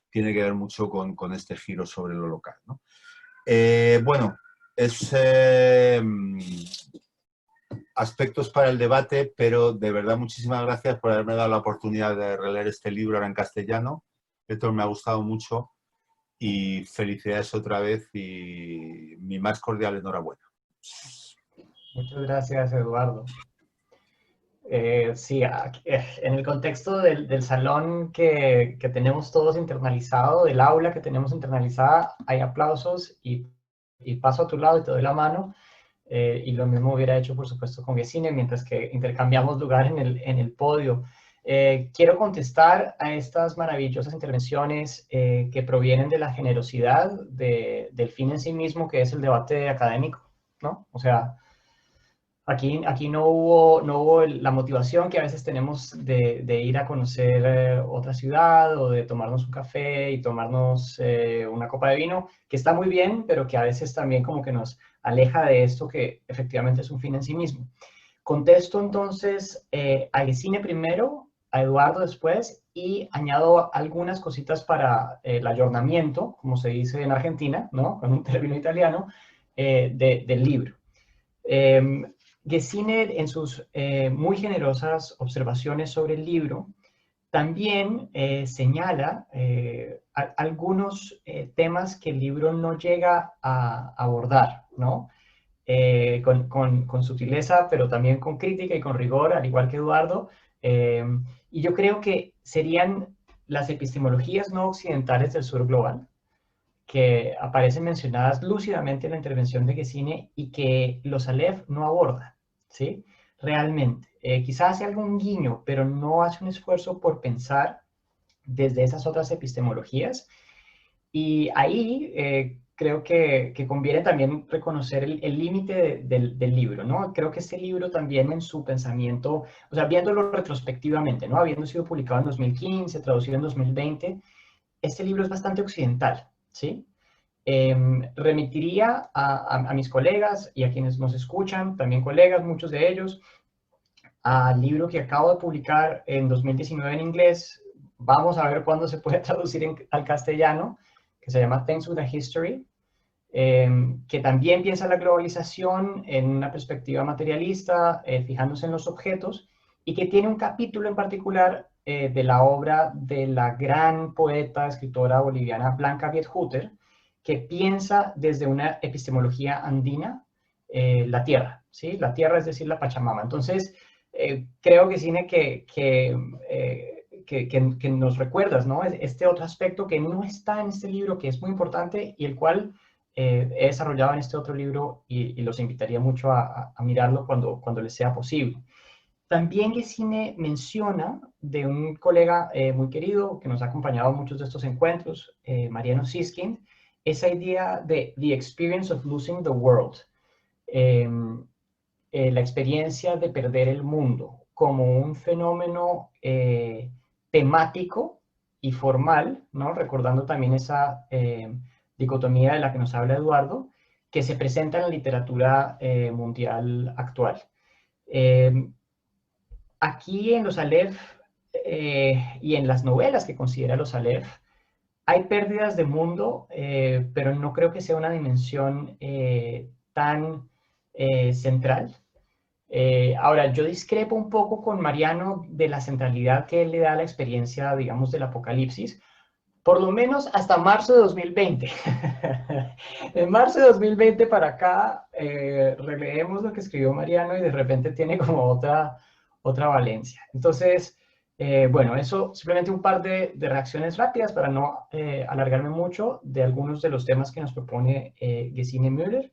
tiene que ver mucho con este giro sobre lo local, ¿no? Bueno, es... aspectos para el debate, pero de verdad muchísimas gracias por haberme dado la oportunidad de releer este libro ahora en castellano. Esto me ha gustado mucho y felicidades otra vez y mi más cordial enhorabuena. Muchas gracias, Eduardo. Sí, en el contexto del salón que tenemos todos internalizado, del aula que tenemos internalizada, hay aplausos y paso a tu lado y te doy la mano. Y lo mismo hubiera hecho, por supuesto, con Gesine, mientras que intercambiamos lugar en el podio. Quiero contestar a estas maravillosas intervenciones que provienen de la generosidad del fin en sí mismo, que es el debate académico, ¿no? O sea, aquí no hubo la motivación que a veces tenemos de ir a conocer otra ciudad o de tomarnos un café y tomarnos una copa de vino, que está muy bien, pero que a veces también como que nos aleja de esto que efectivamente es un fin en sí mismo. Contesto entonces a Gesine primero, a Eduardo después, y añado algunas cositas para el ayornamiento, como se dice en Argentina, ¿no? Con un término italiano, del libro. Gesine, en sus muy generosas observaciones sobre el libro, también señala algunos temas que el libro no llega a abordar, ¿no? Con sutileza, pero también con crítica y con rigor, al igual que Eduardo. Y yo creo que serían las epistemologías no occidentales del sur global, que aparecen mencionadas lúcidamente en la intervención de Gesine y que los Aleph no aborda, ¿sí? Realmente. Quizás hace algún guiño, pero no hace un esfuerzo por pensar desde esas otras epistemologías. Y ahí creo que conviene también reconocer el límite del libro, ¿no? Creo que este libro también en su pensamiento, o sea, viéndolo retrospectivamente, ¿no? Habiendo sido publicado en 2015, traducido en 2020, este libro es bastante occidental, ¿sí? Remitiría a mis colegas y a quienes nos escuchan, también colegas, muchos de ellos, al libro que acabo de publicar en 2019 en inglés. Vamos a ver cuándo se puede traducir al castellano, que se llama Things with a History, que también piensa la globalización en una perspectiva materialista, fijándose en los objetos, y que tiene un capítulo en particular de la obra de la gran poeta, escritora boliviana Blanca Viethuter, que piensa desde una epistemología andina la tierra, ¿sí? La tierra, es decir, la Pachamama. Entonces, creo que tiene que nos recuerdas, ¿no? Este otro aspecto que no está en este libro, que es muy importante y el cual he desarrollado en este otro libro y los invitaría mucho a mirarlo cuando les sea posible. También Gesine menciona de un colega muy querido que nos ha acompañado en muchos de estos encuentros, Mariano Siskind, esa idea de the experience of losing the world, la experiencia de perder el mundo como un fenómeno temático y formal, ¿no? Recordando también esa dicotomía de la que nos habla Eduardo, que se presenta en la literatura mundial actual. Aquí en los Aleph y en las novelas que considera los Aleph, hay pérdidas de mundo, pero no creo que sea una dimensión tan central. Ahora, yo discrepo un poco con Mariano de la centralidad que él le da a la experiencia, digamos, del apocalipsis, por lo menos hasta marzo de 2020. En marzo de 2020 para acá, releemos lo que escribió Mariano y de repente tiene como otra valencia. Entonces, bueno, eso simplemente un par de reacciones rápidas para no alargarme mucho de algunos de los temas que nos propone Gesine Müller.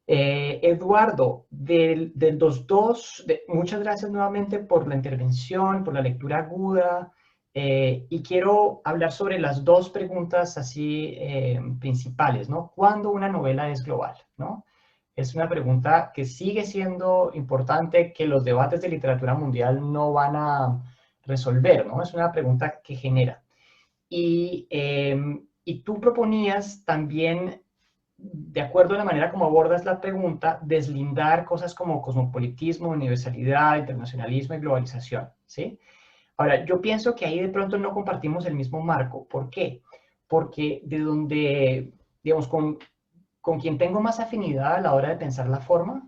Eduardo, del los dos, muchas gracias nuevamente por la intervención, por la lectura aguda, y quiero hablar sobre las dos preguntas así principales, ¿no? ¿Cuándo una novela es global, ¿no? Es una pregunta que sigue siendo importante, que los debates de literatura mundial no van a resolver, ¿no? Es una pregunta que genera. Y tú proponías también, de acuerdo a la manera como abordas la pregunta, deslindar cosas como cosmopolitismo, universalidad, internacionalismo y globalización, ¿sí? Ahora, yo pienso que ahí de pronto no compartimos el mismo marco. ¿Por qué? Porque de donde, digamos, con quien tengo más afinidad a la hora de pensar la forma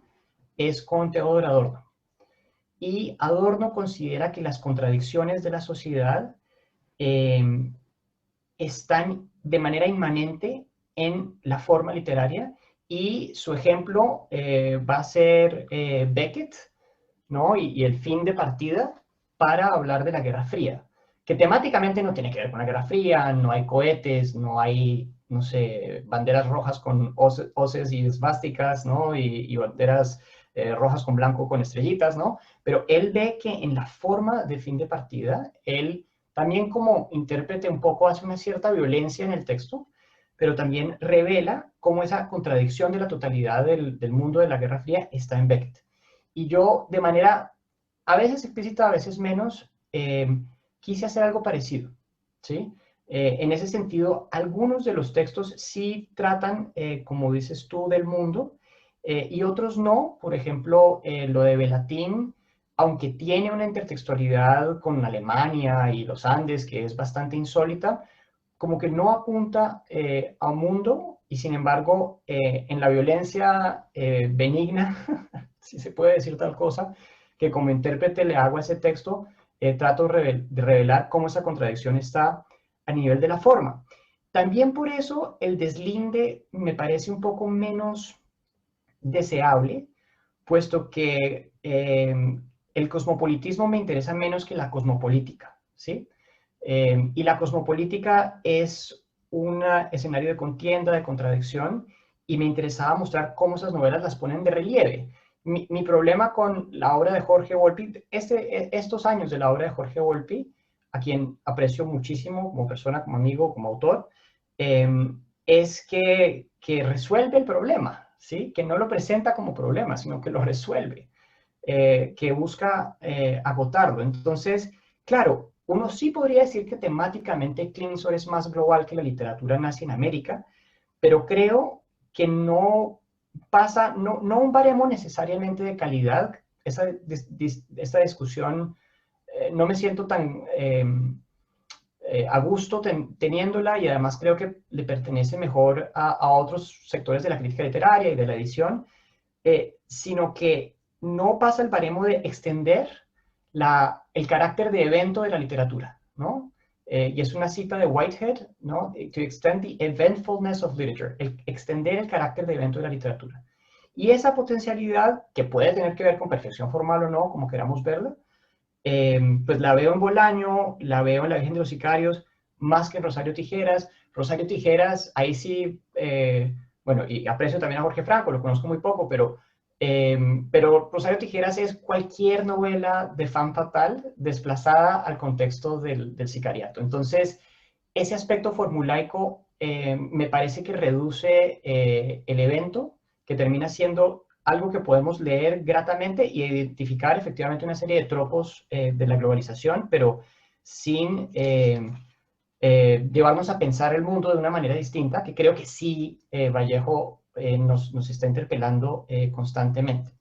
es con Theodor Adorno. Y Adorno considera que las contradicciones de la sociedad están de manera inmanente en la forma literaria, y su ejemplo va a ser Beckett, ¿no? Y el fin de partida para hablar de la Guerra Fría, que temáticamente no tiene que ver con la Guerra Fría, no hay cohetes, no hay, no sé, banderas rojas con hoces y esvásticas, ¿no? Y banderas rojas con blanco con estrellitas, ¿no? Pero él ve que en la forma de fin de partida, él también como intérprete un poco hace una cierta violencia en el texto, pero también revela cómo esa contradicción de la totalidad del mundo de la Guerra Fría está en Beckett. Y yo, de manera a veces explícita, a veces menos, quise hacer algo parecido, ¿sí? En ese sentido, algunos de los textos sí tratan, como dices tú, del mundo, y otros no. Por ejemplo, lo de Belatín, aunque tiene una intertextualidad con Alemania y los Andes, que es bastante insólita, como que no apunta a un mundo, y sin embargo, en la violencia benigna, si se puede decir tal cosa, que como intérprete le hago a ese texto, trato de revelar cómo esa contradicción está a nivel de la forma. También por eso el deslinde me parece un poco menos deseable, puesto que el cosmopolitismo me interesa menos que la cosmopolítica, ¿sí? Y la cosmopolítica es un escenario de contienda, de contradicción, y me interesaba mostrar cómo esas novelas las ponen de relieve. Mi problema con la obra de Jorge Volpi, estos años de la obra de Jorge Volpi, a quien aprecio muchísimo como persona, como amigo, como autor, es que resuelve el problema, ¿sí? Que no lo presenta como problema, sino que lo resuelve, que busca agotarlo. Entonces, claro, uno sí podría decir que temáticamente Klingsor es más global que la literatura nazi en América, pero creo que no pasa, no un baremo necesariamente de calidad. Esta discusión no me siento tan a gusto teniéndola, y además creo que le pertenece mejor a otros sectores de la crítica literaria y de la edición, sino que no pasa el baremo de extender el carácter de evento de la literatura, ¿no? Y es una cita de Whitehead, ¿no? To extend the eventfulness of literature, extender el carácter de evento de la literatura. Y esa potencialidad, que puede tener que ver con perfección formal o no, como queramos verla, pues la veo en Bolaño, la veo en La Virgen de los Sicarios, más que en Rosario Tijeras. Rosario Tijeras, ahí sí, bueno, y aprecio también a Jorge Franco, lo conozco muy poco, pero Rosario Tijeras es cualquier novela de femme fatale desplazada al contexto del sicariato. Entonces, ese aspecto formulaico me parece que reduce el evento, que termina siendo algo que podemos leer gratamente y identificar efectivamente una serie de tropos de la globalización, pero sin llevarnos a pensar el mundo de una manera distinta, que creo que sí Vallejo nos está interpelando constantemente.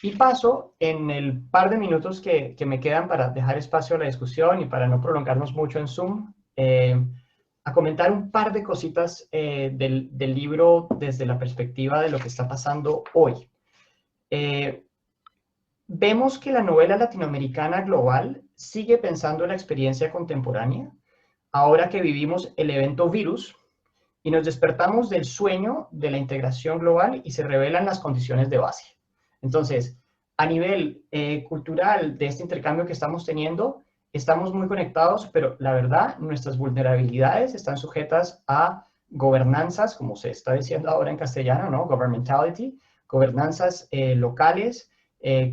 Y paso, en el par de minutos que me quedan para dejar espacio a la discusión y para no prolongarnos mucho en Zoom, a comentar un par de cositas del libro desde la perspectiva de lo que está pasando hoy. Vemos que la novela latinoamericana global sigue pensando en la experiencia contemporánea, ahora que vivimos el evento virus y nos despertamos del sueño de la integración global y se revelan las condiciones de base. Entonces, a nivel cultural de este intercambio que estamos teniendo, estamos muy conectados, pero la verdad, nuestras vulnerabilidades están sujetas a gobernanzas, como se está diciendo ahora en castellano, ¿no? Governmentality, gobernanzas locales,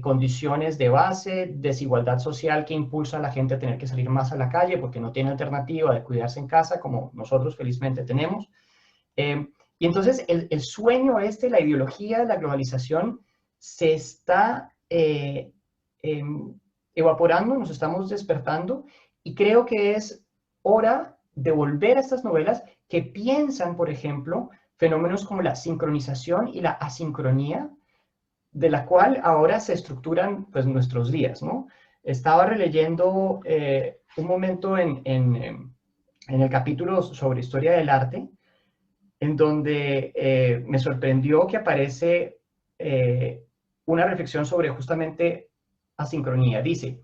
condiciones de base, desigualdad social que impulsa a la gente a tener que salir más a la calle porque no tiene alternativa de cuidarse en casa, como nosotros felizmente tenemos. Y entonces el sueño la ideología de la globalización se está evaporando, nos estamos despertando, y creo que es hora de volver a estas novelas que piensan, por ejemplo, fenómenos como la sincronización y la asincronía, de la cual ahora se estructuran pues nuestros días, ¿no? Estaba releyendo un momento en el capítulo sobre historia del arte, en donde me sorprendió que aparece una reflexión sobre justamente asincronía. Dice,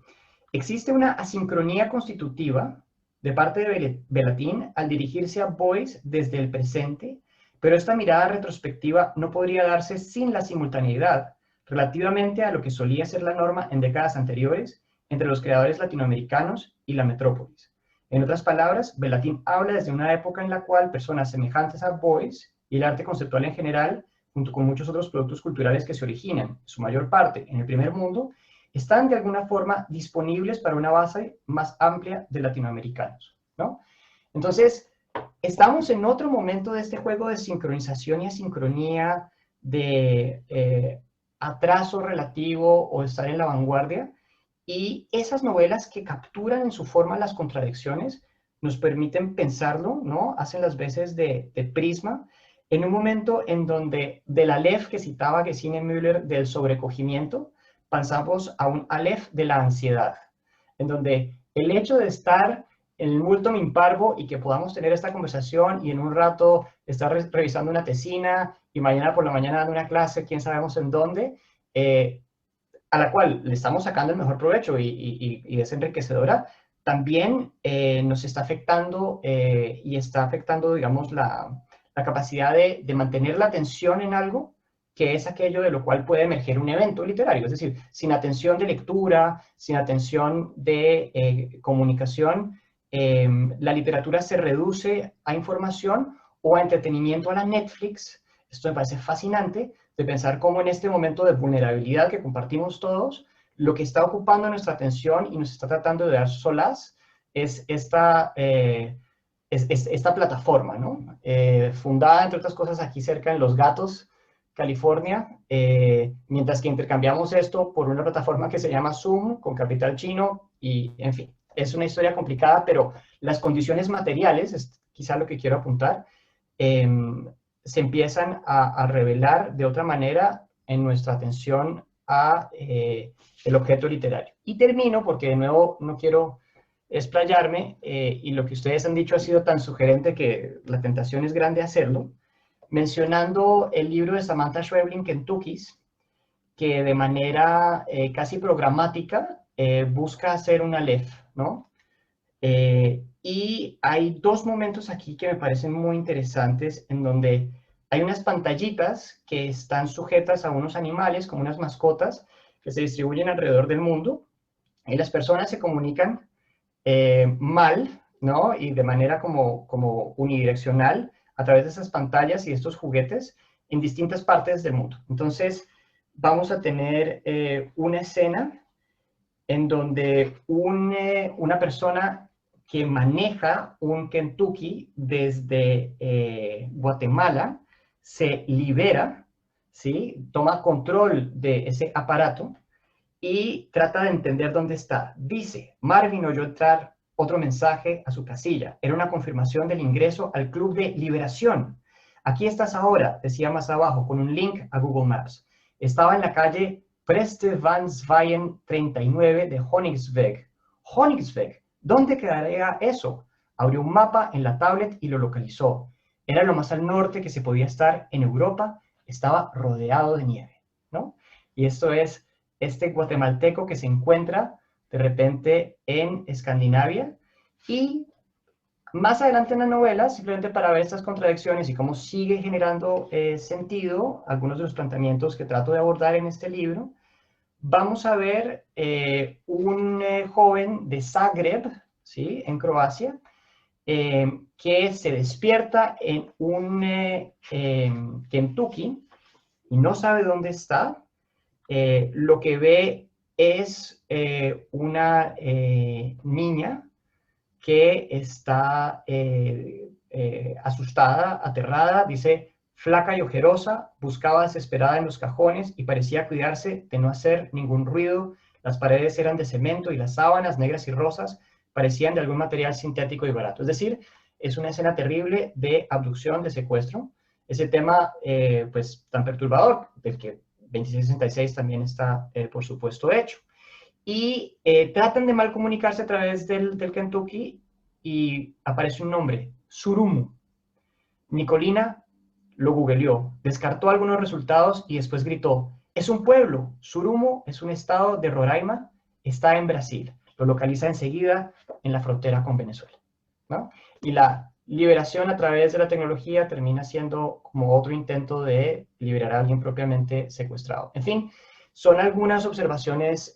existe una asincronía constitutiva de parte de Belatín al dirigirse a Boyce desde el presente, pero esta mirada retrospectiva no podría darse sin la simultaneidad relativamente a lo que solía ser la norma en décadas anteriores entre los creadores latinoamericanos y la metrópolis. En otras palabras, Belatín habla desde una época en la cual personas semejantes a Boyce y el arte conceptual en general, junto con muchos otros productos culturales que se originan, en su mayor parte, en el primer mundo, están de alguna forma disponibles para una base más amplia de latinoamericanos, ¿no? Entonces, estamos en otro momento de este juego de sincronización y asincronía, de atraso relativo o estar en la vanguardia, y esas novelas que capturan en su forma las contradicciones nos permiten pensarlo, ¿no? Hacen las veces de prisma, en un momento en donde del Aleph que citaba Gesine Müller del sobrecogimiento, pasamos a un Aleph de la ansiedad, en donde el hecho de estar en el multum in parvo y que podamos tener esta conversación y en un rato estar revisando una tesina y mañana por la mañana dando una clase, quién sabemos en dónde, a la cual le estamos sacando el mejor provecho y es enriquecedora, también nos está afectando y está afectando, digamos, la capacidad de mantener la atención en algo que es aquello de lo cual puede emerger un evento literario. Es decir, sin atención de lectura, sin atención de comunicación, la literatura se reduce a información o a entretenimiento a la Netflix. Esto me parece fascinante, de pensar cómo en este momento de vulnerabilidad que compartimos todos, lo que está ocupando nuestra atención y nos está tratando de dar solaz es esta plataforma, ¿no? Fundada, entre otras cosas, aquí cerca en Los Gatos, California, mientras que intercambiamos esto por una plataforma que se llama Zoom, con capital chino, y en fin, es una historia complicada, pero las condiciones materiales, es quizá lo que quiero apuntar, se empiezan a revelar de otra manera en nuestra atención a el objeto literario. Y termino, porque de nuevo no quiero explayarme, y lo que ustedes han dicho ha sido tan sugerente que la tentación es grande hacerlo, mencionando el libro de Samantha Schweblin, Kentuckys, que de manera casi programática busca hacer una Aleph, ¿no? Y hay dos momentos aquí que me parecen muy interesantes, en donde hay unas pantallitas que están sujetas a unos animales, como unas mascotas, que se distribuyen alrededor del mundo, y las personas se comunican mal, ¿no? Y de manera como unidireccional a través de esas pantallas y estos juguetes en distintas partes del mundo. Entonces, vamos a tener una escena en donde una persona que maneja un Kentucky desde Guatemala se libera, ¿sí? Toma control de ese aparato y trata de entender dónde está. Dice, Marvin oyó entrar otro mensaje a su casilla. Era una confirmación del ingreso al Club de Liberación. Aquí estás ahora, decía más abajo, con un link a Google Maps. Estaba en la calle Preste van Zweien 39 de Königsweg. Königsweg, ¿dónde quedaría eso? Abrió un mapa en la tablet y lo localizó. Era lo más al norte que se podía estar en Europa. Estaba rodeado de nieve, ¿no? Y esto es este guatemalteco que se encuentra de repente en Escandinavia, y más adelante en la novela, simplemente para ver estas contradicciones y cómo sigue generando sentido algunos de los planteamientos que trato de abordar en este libro, vamos a ver un joven de Zagreb, ¿sí? En Croacia, que se despierta en un Kentucky y no sabe dónde está. Lo que ve es una niña que está asustada, aterrada, dice, flaca y ojerosa, buscaba desesperada en los cajones y parecía cuidarse de no hacer ningún ruido. Las paredes eran de cemento y las sábanas, negras y rosas, parecían de algún material sintético y barato. Es decir, es una escena terrible de abducción, de secuestro. Ese tema, pues, tan perturbador, del que 2666 también está, por supuesto, hecho. Y tratan de mal comunicarse a través del Kentucky y aparece un nombre, Surumu. Nicolina lo googleó, descartó algunos resultados y después gritó, es un pueblo, Surumu es un estado de Roraima, está en Brasil. Lo localiza enseguida en la frontera con Venezuela, ¿no? Y la liberación a través de la tecnología termina siendo como otro intento de liberar a alguien propiamente secuestrado. En fin, son algunas observaciones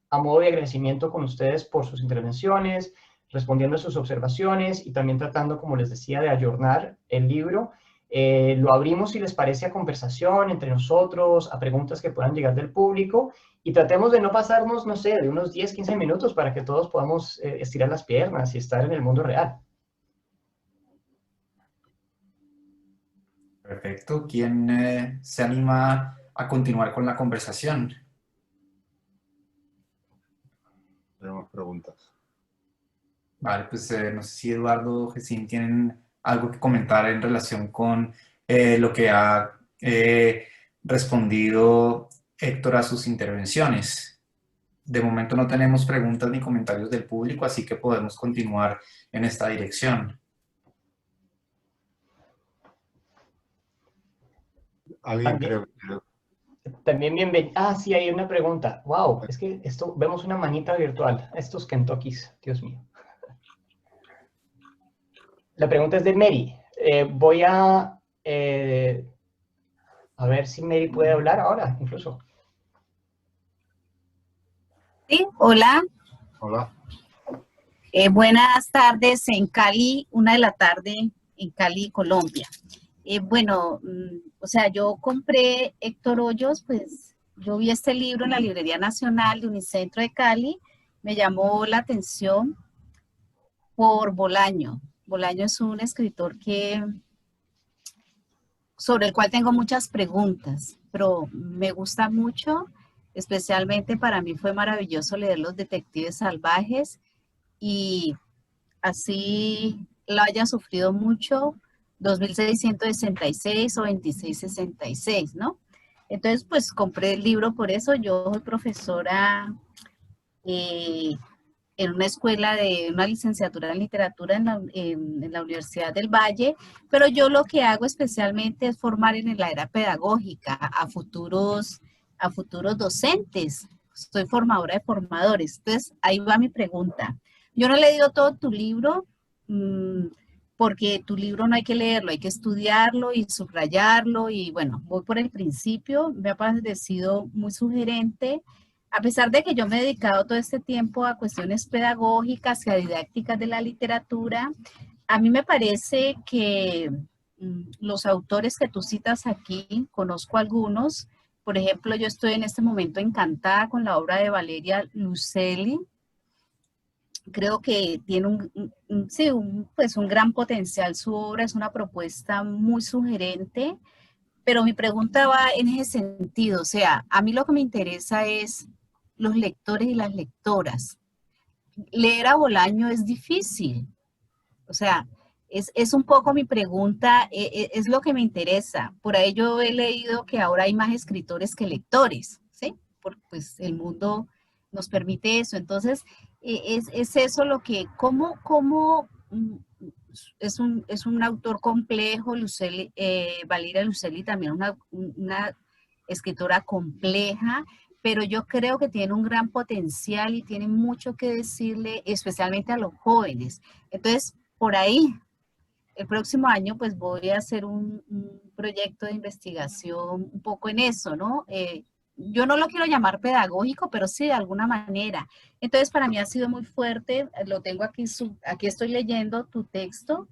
a modo de agradecimiento con ustedes por sus intervenciones, respondiendo a sus observaciones y también tratando, como les decía, de ayornar el libro. Lo abrimos, si les parece, a conversación entre nosotros, a preguntas que puedan llegar del público, y tratemos de no pasarnos, no sé, de unos 10, 15 minutos para que todos podamos estirar las piernas y estar en el mundo real. Perfecto. ¿Quién se anima a continuar con la conversación? Tenemos preguntas. Vale, pues no sé si Eduardo o Gesín tienen algo que comentar en relación con lo que ha respondido Héctor a sus intervenciones. De momento no tenemos preguntas ni comentarios del público, así que podemos continuar en esta dirección. ¿Alguien cree? También bienvenido. Ah, sí, hay una pregunta. Wow, es que esto, vemos una manita virtual. Estos Kentuckys, Dios mío. La pregunta es de Mary. Voy a ver si Mary puede hablar ahora, incluso. Sí, hola. Hola. Buenas tardes en Cali, 1 de la tarde en Cali, Colombia. O sea, yo compré Héctor Hoyos, pues yo vi este libro en la Librería Nacional de Unicentro de Cali, me llamó la atención por Bolaño. Bolaño es un escritor sobre el cual tengo muchas preguntas, pero me gusta mucho, especialmente para mí fue maravilloso leer Los Detectives Salvajes y así lo haya sufrido mucho, 2666 o 2666, ¿no? Entonces, pues compré el libro por eso. Yo soy profesora en una escuela de una licenciatura en literatura en la Universidad del Valle, pero yo lo que hago especialmente es formar en la era pedagógica a futuros docentes. Soy formadora de formadores. Entonces, ahí va mi pregunta. Yo no he leído todo tu libro, porque tu libro no hay que leerlo, hay que estudiarlo y subrayarlo, y bueno, voy por el principio, me ha parecido muy sugerente, a pesar de que yo me he dedicado todo este tiempo a cuestiones pedagógicas y a didácticas de la literatura. A mí me parece que los autores que tú citas aquí, conozco algunos, por ejemplo, yo estoy en este momento encantada con la obra de Valeria Luiselli. Creo que tiene pues un gran potencial su obra, es una propuesta muy sugerente, pero mi pregunta va en ese sentido. O sea, a mí lo que me interesa es los lectores y las lectoras. Leer a Bolaño es difícil, o sea, es un poco mi pregunta, es lo que me interesa. Por ahí yo he leído que ahora hay más escritores que lectores, ¿sí? Porque pues el mundo nos permite eso. Entonces, es eso lo que, es un autor complejo, Valeria Luiselli también una escritora compleja, pero yo creo que tiene un gran potencial y tiene mucho que decirle, especialmente a los jóvenes. Entonces, por ahí, el próximo año, pues voy a hacer un proyecto de investigación un poco en eso, ¿no? Yo no lo quiero llamar pedagógico, pero sí de alguna manera. Entonces, para mí ha sido muy fuerte, lo tengo aquí, aquí estoy leyendo tu texto.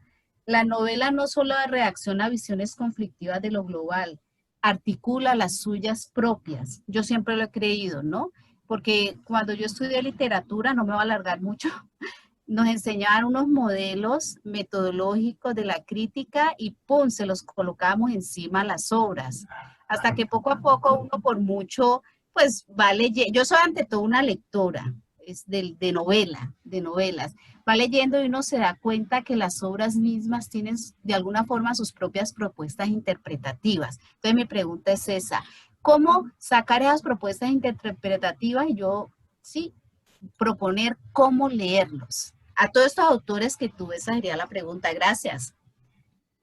La novela no solo reacciona a visiones conflictivas de lo global, articula las suyas propias. Yo siempre lo he creído, ¿no? Porque cuando yo estudié literatura, no me va a alargar mucho, nos enseñaban unos modelos metodológicos de la crítica y ¡pum!, se los colocábamos encima a las obras. Hasta que poco a poco uno por mucho, pues va leyendo. Yo soy ante todo una lectora de novelas. Va leyendo y uno se da cuenta que las obras mismas tienen de alguna forma sus propias propuestas interpretativas. Entonces mi pregunta es esa, ¿cómo sacar esas propuestas interpretativas y yo, sí, proponer cómo leerlos? A todos estos autores que tú, esa sería la pregunta. Gracias.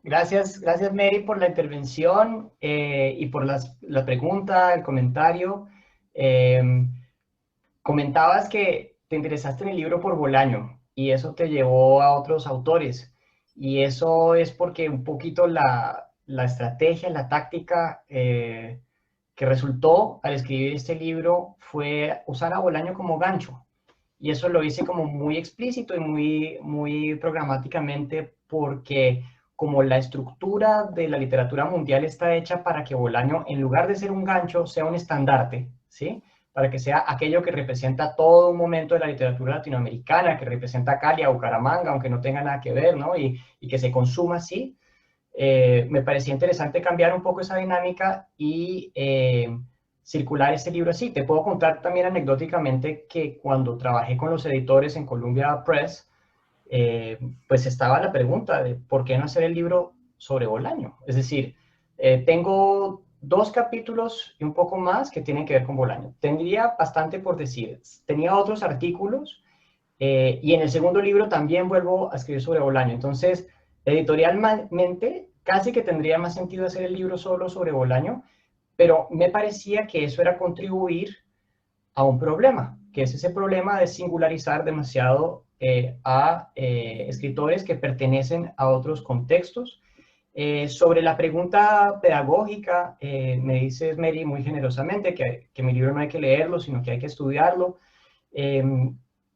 Gracias, Mary, por la intervención y por la pregunta, el comentario. Comentabas que te interesaste en el libro por Bolaño y eso te llevó a otros autores. Y eso es porque un poquito la estrategia, la táctica que resultó al escribir este libro fue usar a Bolaño como gancho. Y eso lo hice como muy explícito y muy programáticamente porque como la estructura de la literatura mundial está hecha para que Bolaño, en lugar de ser un gancho, sea un estandarte, ¿sí? Para que sea aquello que representa todo un momento de la literatura latinoamericana, que representa a Cali, a Bucaramanga, aunque no tenga nada que ver, ¿no? Y que se consuma así. Me parecía interesante cambiar un poco esa dinámica y circular este libro así. Te puedo contar también anecdóticamente que cuando trabajé con los editores en Columbia Press, pues estaba la pregunta de por qué no hacer el libro sobre Bolaño. Es decir, tengo 2 capítulos y un poco más que tienen que ver con Bolaño. Tendría bastante por decir. Tenía otros artículos y en el segundo libro también vuelvo a escribir sobre Bolaño. Entonces, editorialmente, casi que tendría más sentido hacer el libro solo sobre Bolaño, pero me parecía que eso era contribuir a un problema, que es ese problema de singularizar demasiado a escritores que pertenecen a otros contextos. Sobre la pregunta pedagógica, me dices, Mary, muy generosamente que mi libro no hay que leerlo, sino que hay que estudiarlo.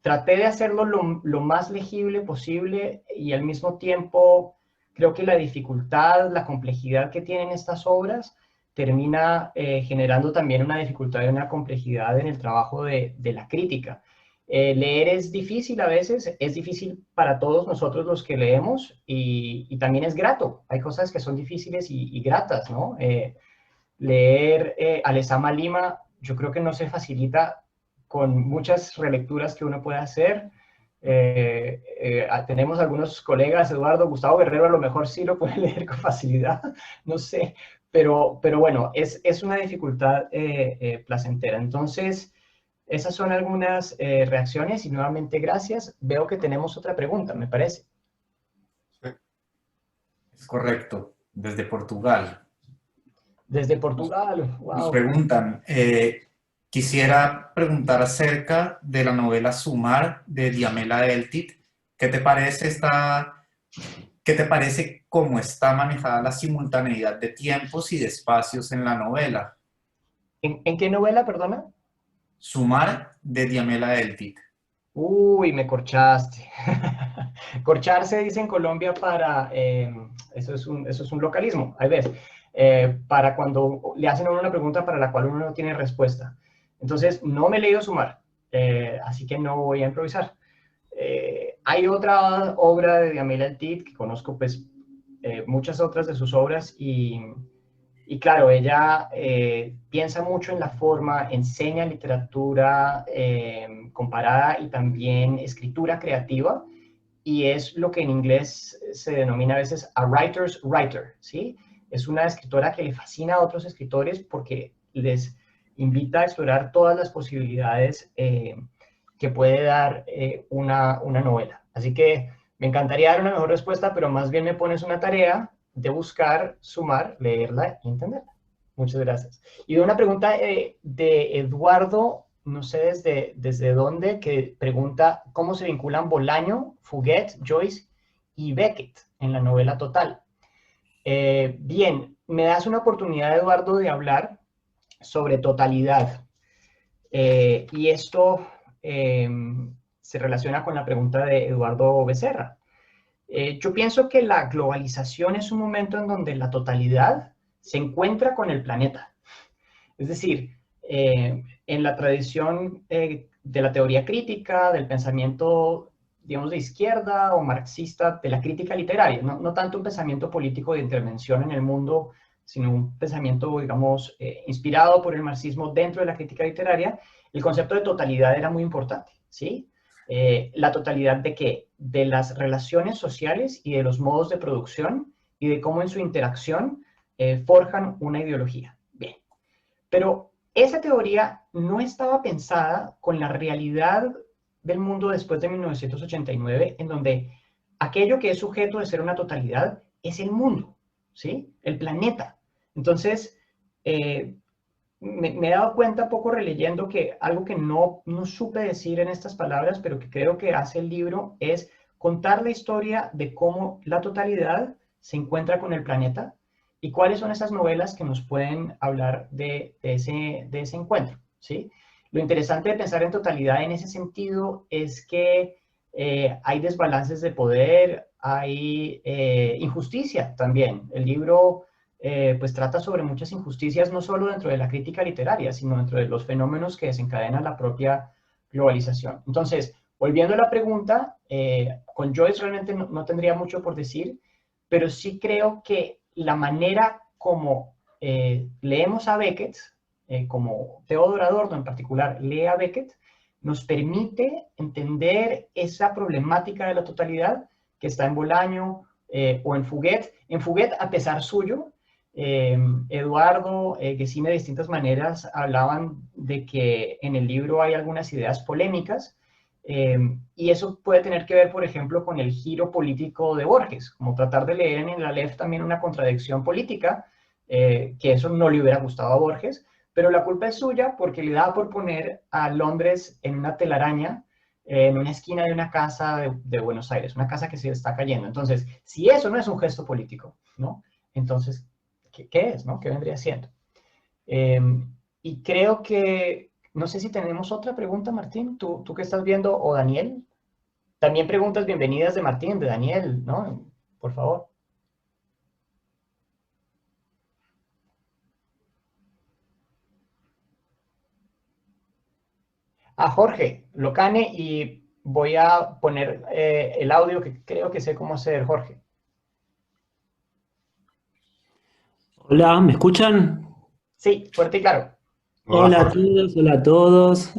traté de hacerlo lo más legible posible y al mismo tiempo creo que la dificultad, la complejidad que tienen estas obras termina generando también una dificultad y una complejidad en el trabajo de la crítica. Leer es difícil a veces, es difícil para todos nosotros los que leemos y también es grato. Hay cosas que son difíciles y gratas, ¿no? Leer Alessama Lima yo creo que no se facilita con muchas relecturas que uno puede hacer. Tenemos algunos colegas, Eduardo, Gustavo Guerrero a lo mejor sí lo puede leer con facilidad, no sé, pero bueno, es una dificultad placentera. Entonces, esas son algunas reacciones y nuevamente gracias. Veo que tenemos otra pregunta, me parece. Es correcto, desde Portugal. Desde Portugal, wow. Nos preguntan, quisiera preguntar acerca de la novela Sumar de Diamela Eltit. ¿Qué te parece cómo está manejada la simultaneidad de tiempos y de espacios en la novela? ¿En qué novela, perdona? Sumar de Diamela Eltit. Uy, me corchaste. Corcharse dice en Colombia para, eso es un localismo, hay veces, para cuando le hacen a uno una pregunta para la cual uno no tiene respuesta. Entonces, no me he leído Sumar, así que no voy a improvisar. Hay otra obra de Diamela Eltit que conozco, pues, muchas otras de sus obras y claro, ella piensa mucho en la forma, enseña literatura comparada y también escritura creativa, y es lo que en inglés se denomina a veces a writer's writer, ¿sí? Es una escritora que le fascina a otros escritores porque les invita a explorar todas las posibilidades que puede dar una novela. Así que me encantaría dar una mejor respuesta, pero más bien me pones una tarea de buscar, sumar, leerla y entenderla. Muchas gracias. Y una pregunta de Eduardo, no sé desde dónde, que pregunta cómo se vinculan Bolaño, Fouquet, Joyce y Beckett en la novela Total. Bien, me das una oportunidad, Eduardo, de hablar sobre totalidad. Y esto se relaciona con la pregunta de Eduardo Becerra. Yo pienso que la globalización es un momento en donde la totalidad se encuentra con el planeta. Es decir, en la tradición de la teoría crítica, del pensamiento, digamos, de izquierda o marxista, de la crítica literaria, no tanto un pensamiento político de intervención en el mundo, sino un pensamiento, digamos, inspirado por el marxismo dentro de la crítica literaria, el concepto de totalidad era muy importante, ¿sí? La totalidad de qué? De las relaciones sociales y de los modos de producción y de cómo en su interacción forjan una ideología. Bien, pero esa teoría no estaba pensada con la realidad del mundo después de 1989, en donde aquello que es sujeto de ser una totalidad es el mundo, ¿sí? El planeta. Entonces, me he dado cuenta poco releyendo que algo que no supe decir en estas palabras, pero que creo que hace el libro, es contar la historia de cómo la totalidad se encuentra con el planeta y cuáles son esas novelas que nos pueden hablar de ese encuentro, ¿sí? Lo interesante de pensar en totalidad en ese sentido es que hay desbalances de poder, hay injusticia también. El libro pues trata sobre muchas injusticias, no solo dentro de la crítica literaria, sino dentro de los fenómenos que desencadenan la propia globalización. Entonces, volviendo a la pregunta, con Joyce realmente no tendría mucho por decir, pero sí creo que la manera como leemos a Beckett, como Theodor Adorno en particular lee a Beckett, nos permite entender esa problemática de la totalidad que está en Bolaño o en Fouquet. En Fouquet, a pesar suyo, Eduardo, Gesine de distintas maneras hablaban de que en el libro hay algunas ideas polémicas y eso puede tener que ver, por ejemplo, con el giro político de Borges, como tratar de leer en el Aleph también una contradicción política, que eso no le hubiera gustado a Borges, pero la culpa es suya porque le da por poner a Londres en una telaraña en una esquina de una casa de Buenos Aires, una casa que se está cayendo. Entonces, si eso no es un gesto político, ¿no? Entonces, ¿qué es, no? ¿Qué vendría siendo? Y creo que No sé si tenemos otra pregunta, Martín, tú que estás viendo, o Daniel. También preguntas bienvenidas de Martín, de Daniel, ¿no? Por favor. A Jorge Locane, y voy a poner el audio que creo que sé cómo hacer, Jorge. Hola, ¿me escuchan? Sí, fuerte y claro. Hola a Jorge. todos, hola a todos.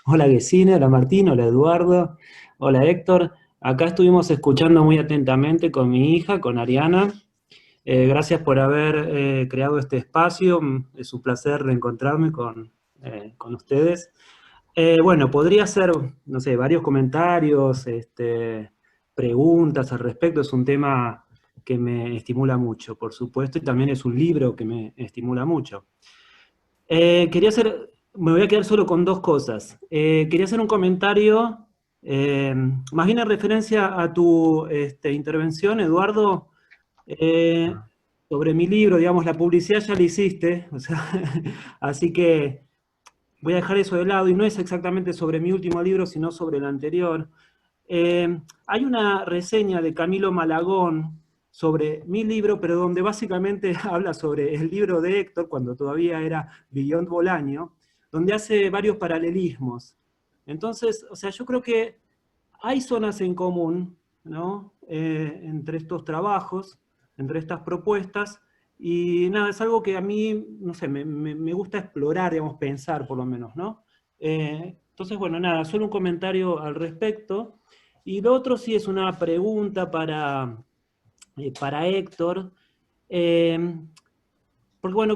Hola Gesine, hola Martín, hola Eduardo, hola Héctor. Acá estuvimos escuchando muy atentamente con mi hija, con Ariana. Gracias por haber creado este espacio. Es un placer reencontrarme con ustedes. Bueno, podría hacer, no sé, varios comentarios, preguntas al respecto. Es un tema que me estimula mucho, por supuesto, y también es un libro que me estimula mucho. Me voy a quedar solo con dos cosas. Quería hacer un comentario, más bien en referencia a tu intervención, Eduardo, eh, sobre mi libro, digamos, la publicidad ya la hiciste, o sea, así que voy a dejar eso de lado, y no es exactamente sobre mi último libro, sino sobre el anterior. Hay una reseña de Camilo Malagón sobre mi libro, pero donde básicamente habla sobre el libro de Héctor, cuando todavía era Beyond Bolaño, donde hace varios paralelismos. Entonces, o sea, yo creo que hay zonas en común, ¿no? Entre estos trabajos, entre estas propuestas, y nada, es algo que a mí, no sé, me gusta explorar, digamos, pensar por lo menos, ¿no? Entonces, bueno, nada, solo un comentario al respecto. Y lo otro sí es una pregunta para Héctor. Eh, Porque bueno,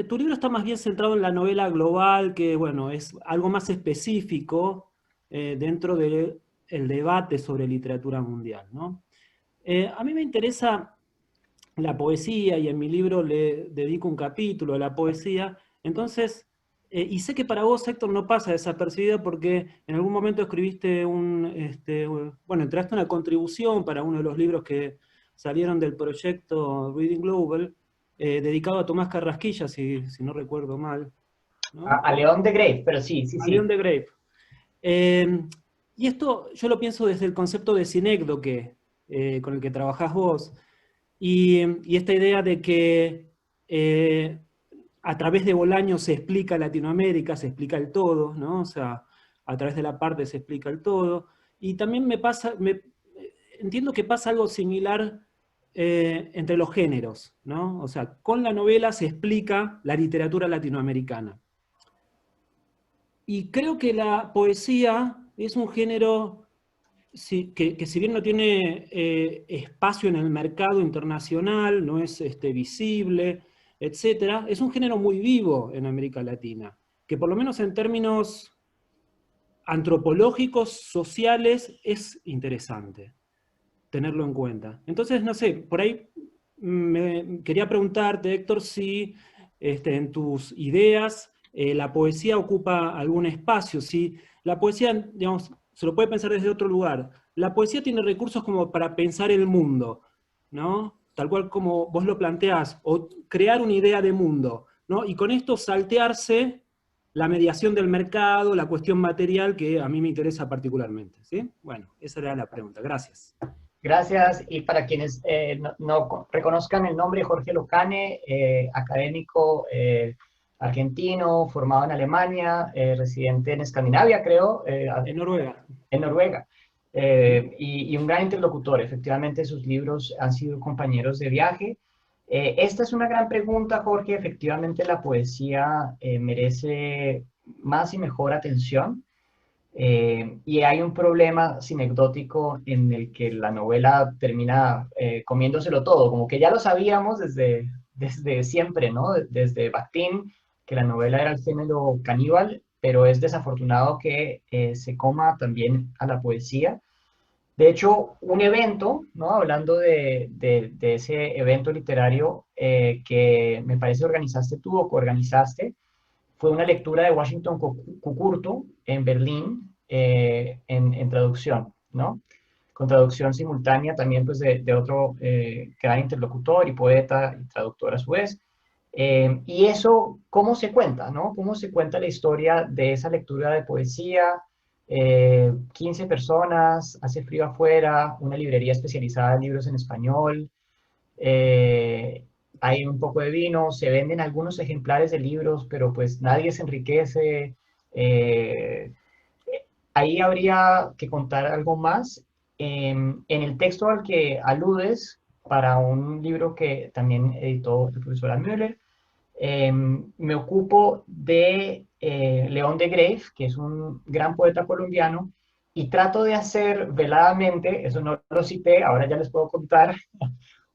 tu libro está más bien centrado en la novela global, que bueno, es algo más específico dentro del debate sobre literatura mundial, ¿no? A mí me interesa la poesía, y en mi libro le dedico un capítulo a la poesía. Entonces, y sé que para vos, Héctor, no pasa desapercibido, porque en algún momento escribiste bueno, entraste una contribución para uno de los libros que salieron del proyecto Reading Global, dedicado a Tomás Carrasquilla, si no recuerdo mal, ¿no? A León de Grey, pero sí, sí, A León sí. de Grape. Eh, y esto yo lo pienso desde el concepto de sinécdoque, con el que trabajás vos, y esta idea de que a través de Bolaño se explica Latinoamérica, se explica el todo, ¿no? O sea, a través de la parte se explica el todo. Y también entiendo que pasa algo similar entre los géneros, ¿no? O sea, con la novela se explica la literatura latinoamericana. Y creo que la poesía es un género que si bien no tiene espacio en el mercado internacional, no es visible, etcétera, es un género muy vivo en América Latina, que por lo menos en términos antropológicos, sociales, es interesante tenerlo en cuenta. Entonces, no sé, por ahí me quería preguntarte, Héctor, si en tus ideas la poesía ocupa algún espacio, si la poesía, digamos, se lo puede pensar desde otro lugar. La poesía tiene recursos como para pensar el mundo, ¿no? Tal cual como vos lo planteás, o crear una idea de mundo, ¿no? Y con esto saltearse la mediación del mercado, la cuestión material, que a mí me interesa particularmente, ¿sí? Bueno, esa era la pregunta. Gracias. Gracias. Y para quienes no reconozcan el nombre, Jorge Locane, académico argentino, formado en Alemania, residente en Escandinavia, creo, En Noruega. en Noruega, y un gran interlocutor. Efectivamente, sus libros han sido compañeros de viaje. Esta es una gran pregunta, Jorge. Efectivamente, la poesía merece más y mejor atención. Y hay un problema sinecdótico en el que la novela termina comiéndoselo todo, como que ya lo sabíamos desde siempre, ¿no? Desde Bakhtin, que la novela era el género caníbal, pero es desafortunado que se coma también a la poesía. De hecho, un evento, ¿no? Hablando de ese evento literario que me parece organizaste tú o coorganizaste, fue una lectura de Washington Cucurto en Berlín en traducción, ¿no? Con traducción simultánea también pues de otro gran interlocutor y poeta y traductor a su vez. Y eso, ¿cómo se cuenta, no? ¿Cómo se cuenta la historia de esa lectura de poesía? 15 personas, hace frío afuera, una librería especializada en libros en español, hay un poco de vino, se venden algunos ejemplares de libros, pero pues nadie se enriquece. Eh, Ahí habría que contar algo más. En el texto al que aludes, para un libro que también editó el profesor Müller, me ocupo de León de Greiff, que es un gran poeta colombiano, y trato de hacer veladamente, eso no lo cité, ahora ya les puedo contar,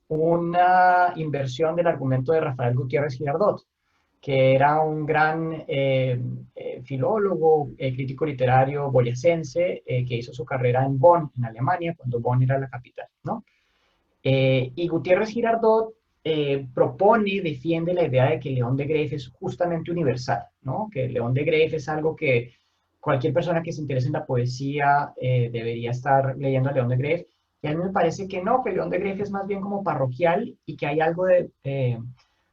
una inversión del argumento de Rafael Gutiérrez Girardot, que era un gran filólogo, crítico literario boyacense, que hizo su carrera en Bonn, en Alemania, cuando Bonn era la capital, ¿no? Y Gutiérrez Girardot propone, defiende la idea de que León de Greiff es justamente universal, ¿no? Que León de Greiff es algo que cualquier persona que se interese en la poesía debería estar leyendo a León de Greiff. Y a mí me parece que no, que León de Greiff es más bien como parroquial y que hay algo de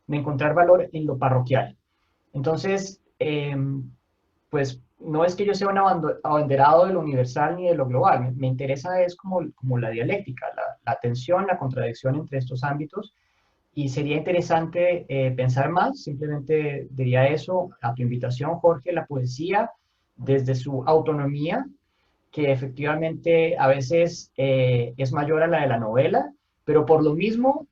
encontrar valor en lo parroquial. Entonces, pues no es que yo sea un abanderado de lo universal ni de lo global, me interesa es como la dialéctica, la tensión, la contradicción entre estos ámbitos, y sería interesante pensar más, simplemente diría eso a tu invitación, Jorge, la poesía desde su autonomía, que efectivamente a veces es mayor a la de la novela, pero por lo mismo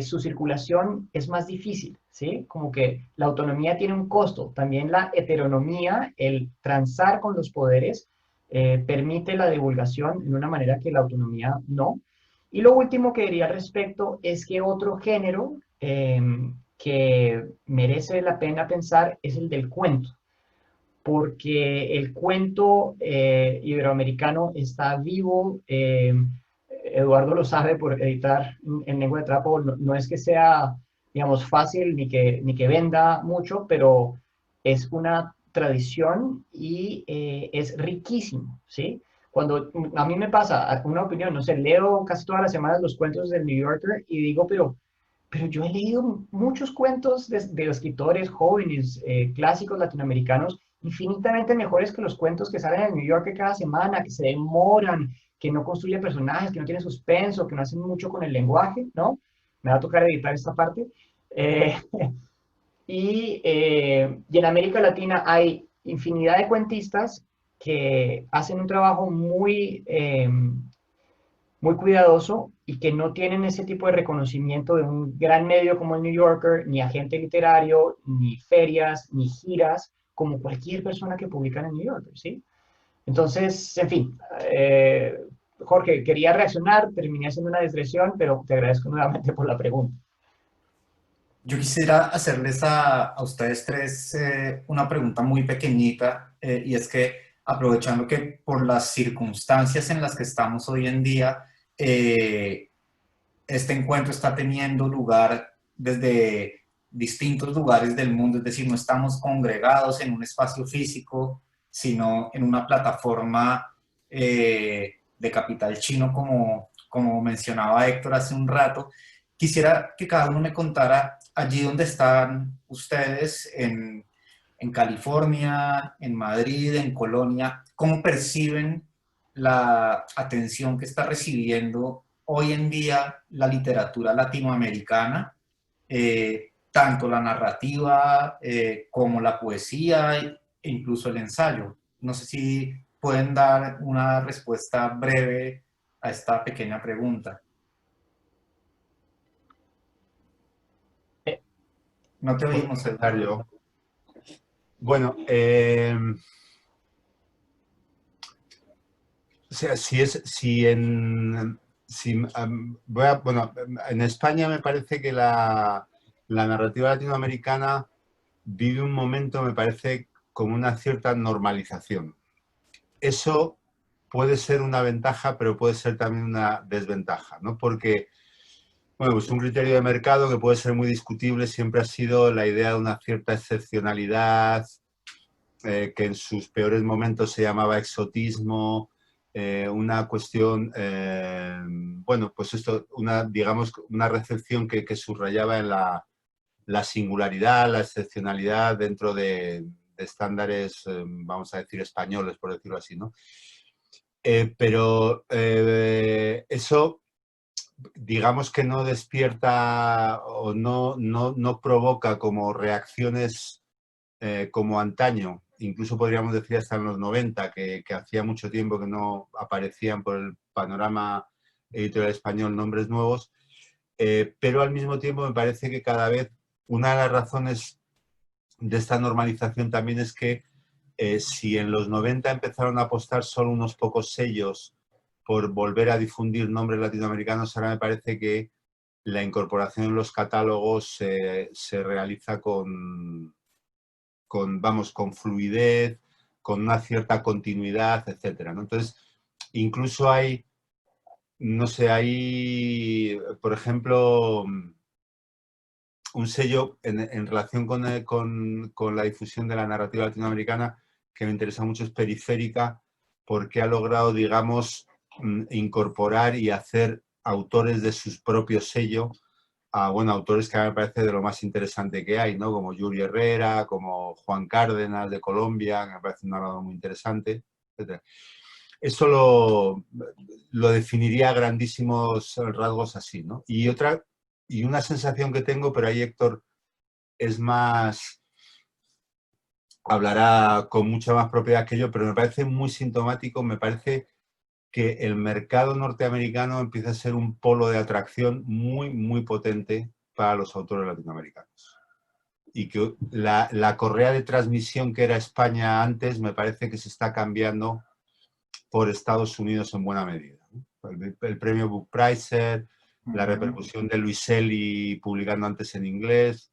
su circulación es más difícil, ¿sí? Como que la autonomía tiene un costo, también la heteronomía, el transar con los poderes, permite la divulgación en una manera que la autonomía no. Y lo último que diría al respecto es que otro género que merece la pena pensar es el del cuento, porque el cuento iberoamericano está vivo. Eduardo lo sabe por editar en Lengua de Trapo, no es que sea, digamos, fácil ni que venda mucho, pero es una tradición y es riquísimo, ¿sí? Cuando a mí me pasa una opinión, no sé, leo casi todas las semanas los cuentos del New Yorker y digo, pero yo he leído muchos cuentos de escritores jóvenes, clásicos latinoamericanos, infinitamente mejores que los cuentos que salen en el New Yorker cada semana, que se demoran, que no construyen personajes, que no tienen suspenso, que no hacen mucho con el lenguaje, ¿no? Me va a tocar editar esta parte. Eh, y en América Latina hay infinidad de cuentistas que hacen un trabajo muy cuidadoso y que no tienen ese tipo de reconocimiento de un gran medio como el New Yorker, ni agente literario, ni ferias, ni giras, como cualquier persona que publica en el New Yorker, ¿sí? Entonces, en fin, Jorge, quería reaccionar, terminé haciendo una digresión, pero te agradezco nuevamente por la pregunta. Yo quisiera hacerles a ustedes tres una pregunta muy pequeñita, y es que aprovechando que por las circunstancias en las que estamos hoy en día, este encuentro está teniendo lugar desde distintos lugares del mundo, es decir, no estamos congregados en un espacio físico, sino en una plataforma de capital chino, como mencionaba Héctor hace un rato. Quisiera que cada uno me contara allí donde están ustedes, en California, en Madrid, en Colonia, cómo perciben la atención que está recibiendo hoy en día la literatura latinoamericana, tanto la narrativa como la poesía e incluso el ensayo. No sé si pueden dar una respuesta breve a esta pequeña pregunta. No te oímos, Eduardo. Bueno, o sea, bueno, en España me parece que la narrativa latinoamericana vive un momento, me parece, como una cierta normalización. Eso puede ser una ventaja, pero puede ser también una desventaja, ¿no? Porque, bueno, pues un criterio de mercado que puede ser muy discutible siempre ha sido la idea de una cierta excepcionalidad, que en sus peores momentos se llamaba exotismo, una cuestión, bueno, pues esto, digamos, una recepción que subrayaba la singularidad, la excepcionalidad dentro de estándares, vamos a decir, españoles, por decirlo así, ¿no? Pero eso, digamos que no despierta o no provoca como reacciones como antaño, incluso podríamos decir hasta en los 90, que hacía mucho tiempo que no aparecían por el panorama editorial español nombres nuevos, pero al mismo tiempo me parece que cada vez una de las razones de esta normalización también es que si en los 90 empezaron a apostar solo unos pocos sellos por volver a difundir nombres latinoamericanos, ahora me parece que la incorporación en los catálogos se realiza con fluidez, con una cierta continuidad, etcétera, ¿no? Entonces, incluso hay, no sé, hay, por ejemplo, un sello en relación con la difusión de la narrativa latinoamericana que me interesa mucho, es Periférica, porque ha logrado, digamos, incorporar y hacer autores de su propio sello a, bueno, autores que a mí me parece de lo más interesante que hay, ¿no? Como Yuri Herrera, como Juan Cárdenas de Colombia, que me parece un narrador muy interesante, etc. Eso lo definiría a grandísimos rasgos así, ¿no? Y una sensación que tengo, pero ahí Héctor es más, hablará con mucha más propiedad que yo, pero me parece muy sintomático, me parece que el mercado norteamericano empieza a ser un polo de atracción muy, muy potente para los autores latinoamericanos. Y que la correa de transmisión que era España antes, me parece que se está cambiando por Estados Unidos en buena medida, ¿no? El premio Book Prizer, la repercusión de Luiselli publicando antes en inglés,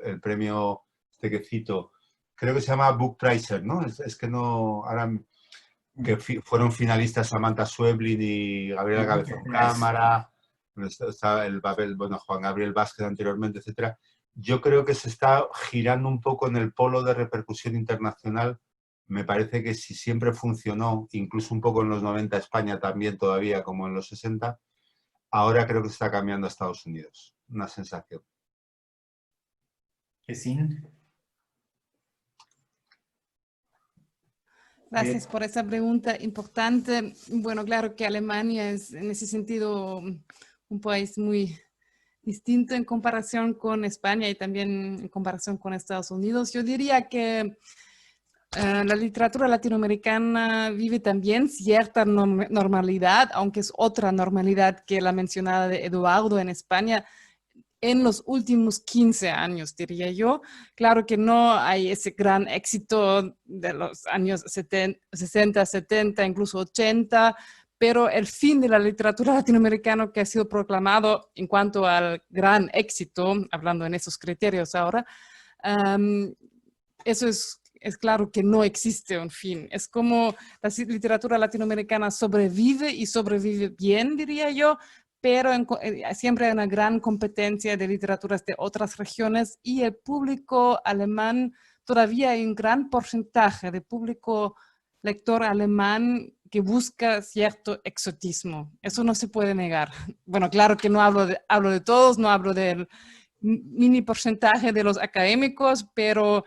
el premio que cito, creo que se llama Book Prizer, ¿no? Es que no, ahora que fueron finalistas Samantha Schweblin y Gabriela Cabezón Cámara, está el papel, bueno, Juan Gabriel Vázquez anteriormente, etcétera. Yo creo que se está girando un poco en el polo de repercusión internacional. Me parece que si siempre funcionó, incluso un poco en los 90 España también todavía, como en los 60, ahora creo que se está cambiando a Estados Unidos. Una sensación. Gesín. Gracias por esa pregunta importante. Bueno, claro que Alemania es en ese sentido un país muy distinto en comparación con España y también en comparación con Estados Unidos. Yo diría que la literatura latinoamericana vive también cierta normalidad, aunque es otra normalidad que la mencionada de Eduardo en España, en los últimos 15 años, diría yo. Claro que no hay ese gran éxito de los años 60, 70, incluso 80, pero el fin de la literatura latinoamericana que ha sido proclamado en cuanto al gran éxito, hablando en esos criterios ahora, eso es claro que no existe un fin. Es como la literatura latinoamericana sobrevive y sobrevive bien, diría yo, pero siempre hay una gran competencia de literaturas de otras regiones y el público alemán, todavía hay un gran porcentaje de público lector alemán que busca cierto exotismo. Eso no se puede negar. Bueno, claro que no hablo de todos, no hablo del mini porcentaje de los académicos, pero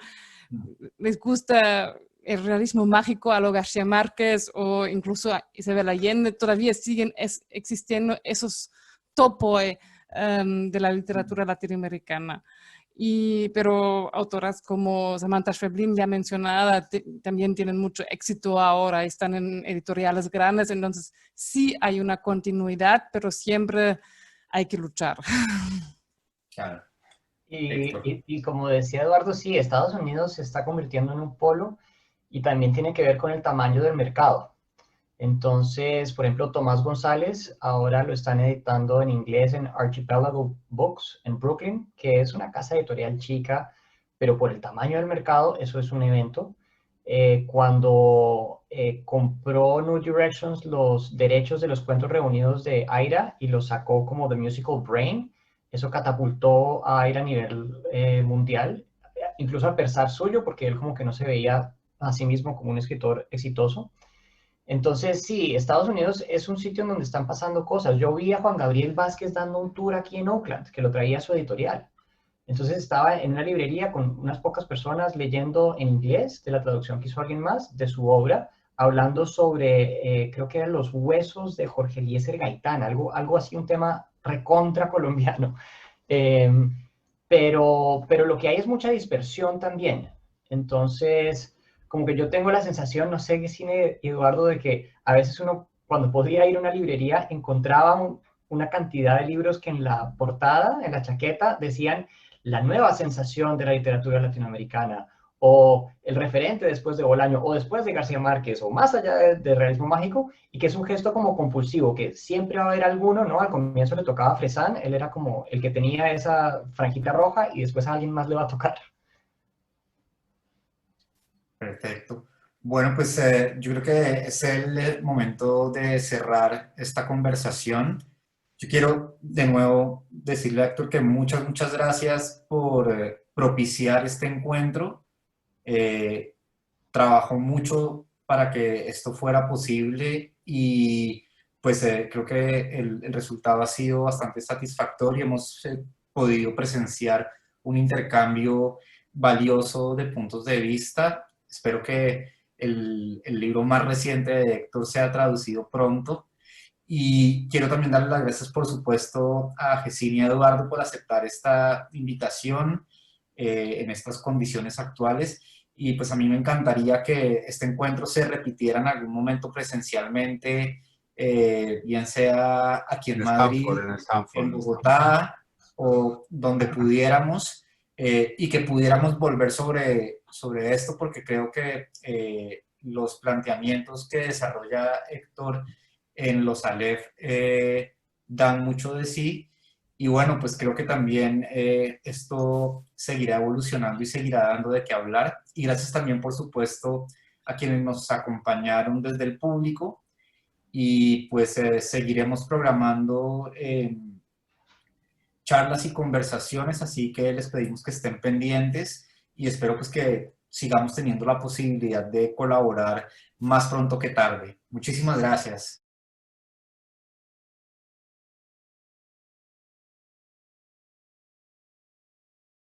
les gusta el realismo mágico a lo García Márquez o incluso a Isabel Allende, todavía siguen existiendo esos topos de la literatura latinoamericana. Pero autoras como Samantha Schweblin, ya mencionada, también tienen mucho éxito ahora, están en editoriales grandes, entonces sí hay una continuidad, pero siempre hay que luchar. Claro. Y como decía Eduardo, sí, Estados Unidos se está convirtiendo en un polo y también tiene que ver con el tamaño del mercado. Entonces, por ejemplo, Tomás González ahora lo están editando en inglés en Archipelago Books en Brooklyn, que es una casa editorial chica, pero por el tamaño del mercado, eso es un evento. Cuando compró New Directions los derechos de los cuentos reunidos de Aira y los sacó como The Musical Brain, eso catapultó a Aira a nivel mundial, incluso a pesar suyo, porque él como que no se veía a sí mismo como un escritor exitoso. Entonces, sí, Estados Unidos es un sitio en donde están pasando cosas. Yo vi a Juan Gabriel Vázquez dando un tour aquí en Oakland, que lo traía su editorial. Entonces estaba en una librería con unas pocas personas leyendo en inglés, de la traducción que hizo alguien más, de su obra, hablando sobre, creo que eran los huesos de Jorge Eliezer Gaitán, algo así, un tema recontra colombiano. Pero lo que hay es mucha dispersión también. Entonces, como que yo tengo la sensación, no sé qué cine, Eduardo, de que a veces uno, cuando podía ir a una librería, encontraba una cantidad de libros que en la portada, en la chaqueta, decían la nueva sensación de la literatura latinoamericana, o el referente después de Bolaño, o después de García Márquez, o más allá de realismo mágico, y que es un gesto como compulsivo, que siempre va a haber alguno, ¿no? Al comienzo le tocaba a Fresán, él era como el que tenía esa franjita roja, y después a alguien más le va a tocar. Perfecto. Bueno, pues yo creo que es el momento de cerrar esta conversación. Yo quiero de nuevo decirle a Héctor que muchas gracias por propiciar este encuentro. Trabajó mucho para que esto fuera posible y pues creo que el resultado ha sido bastante satisfactorio. Hemos podido presenciar un intercambio valioso de puntos de vista. Espero que el libro más reciente de Héctor sea traducido pronto. Y quiero también darle las gracias, por supuesto, a Gesine y a Eduardo por aceptar esta invitación en estas condiciones actuales. Y pues a mí me encantaría que este encuentro se repitiera en algún momento presencialmente, bien sea aquí en Madrid, en Bogotá o donde pudiéramos, y que pudiéramos volver sobre esto, porque creo que los planteamientos que desarrolla Héctor en los Aleph dan mucho de sí. Y bueno, pues creo que también esto seguirá evolucionando y seguirá dando de qué hablar. Y gracias también, por supuesto, a quienes nos acompañaron desde el público. Y pues seguiremos programando charlas y conversaciones, así que les pedimos que estén pendientes y espero pues que sigamos teniendo la posibilidad de colaborar más pronto que tarde. Muchísimas gracias.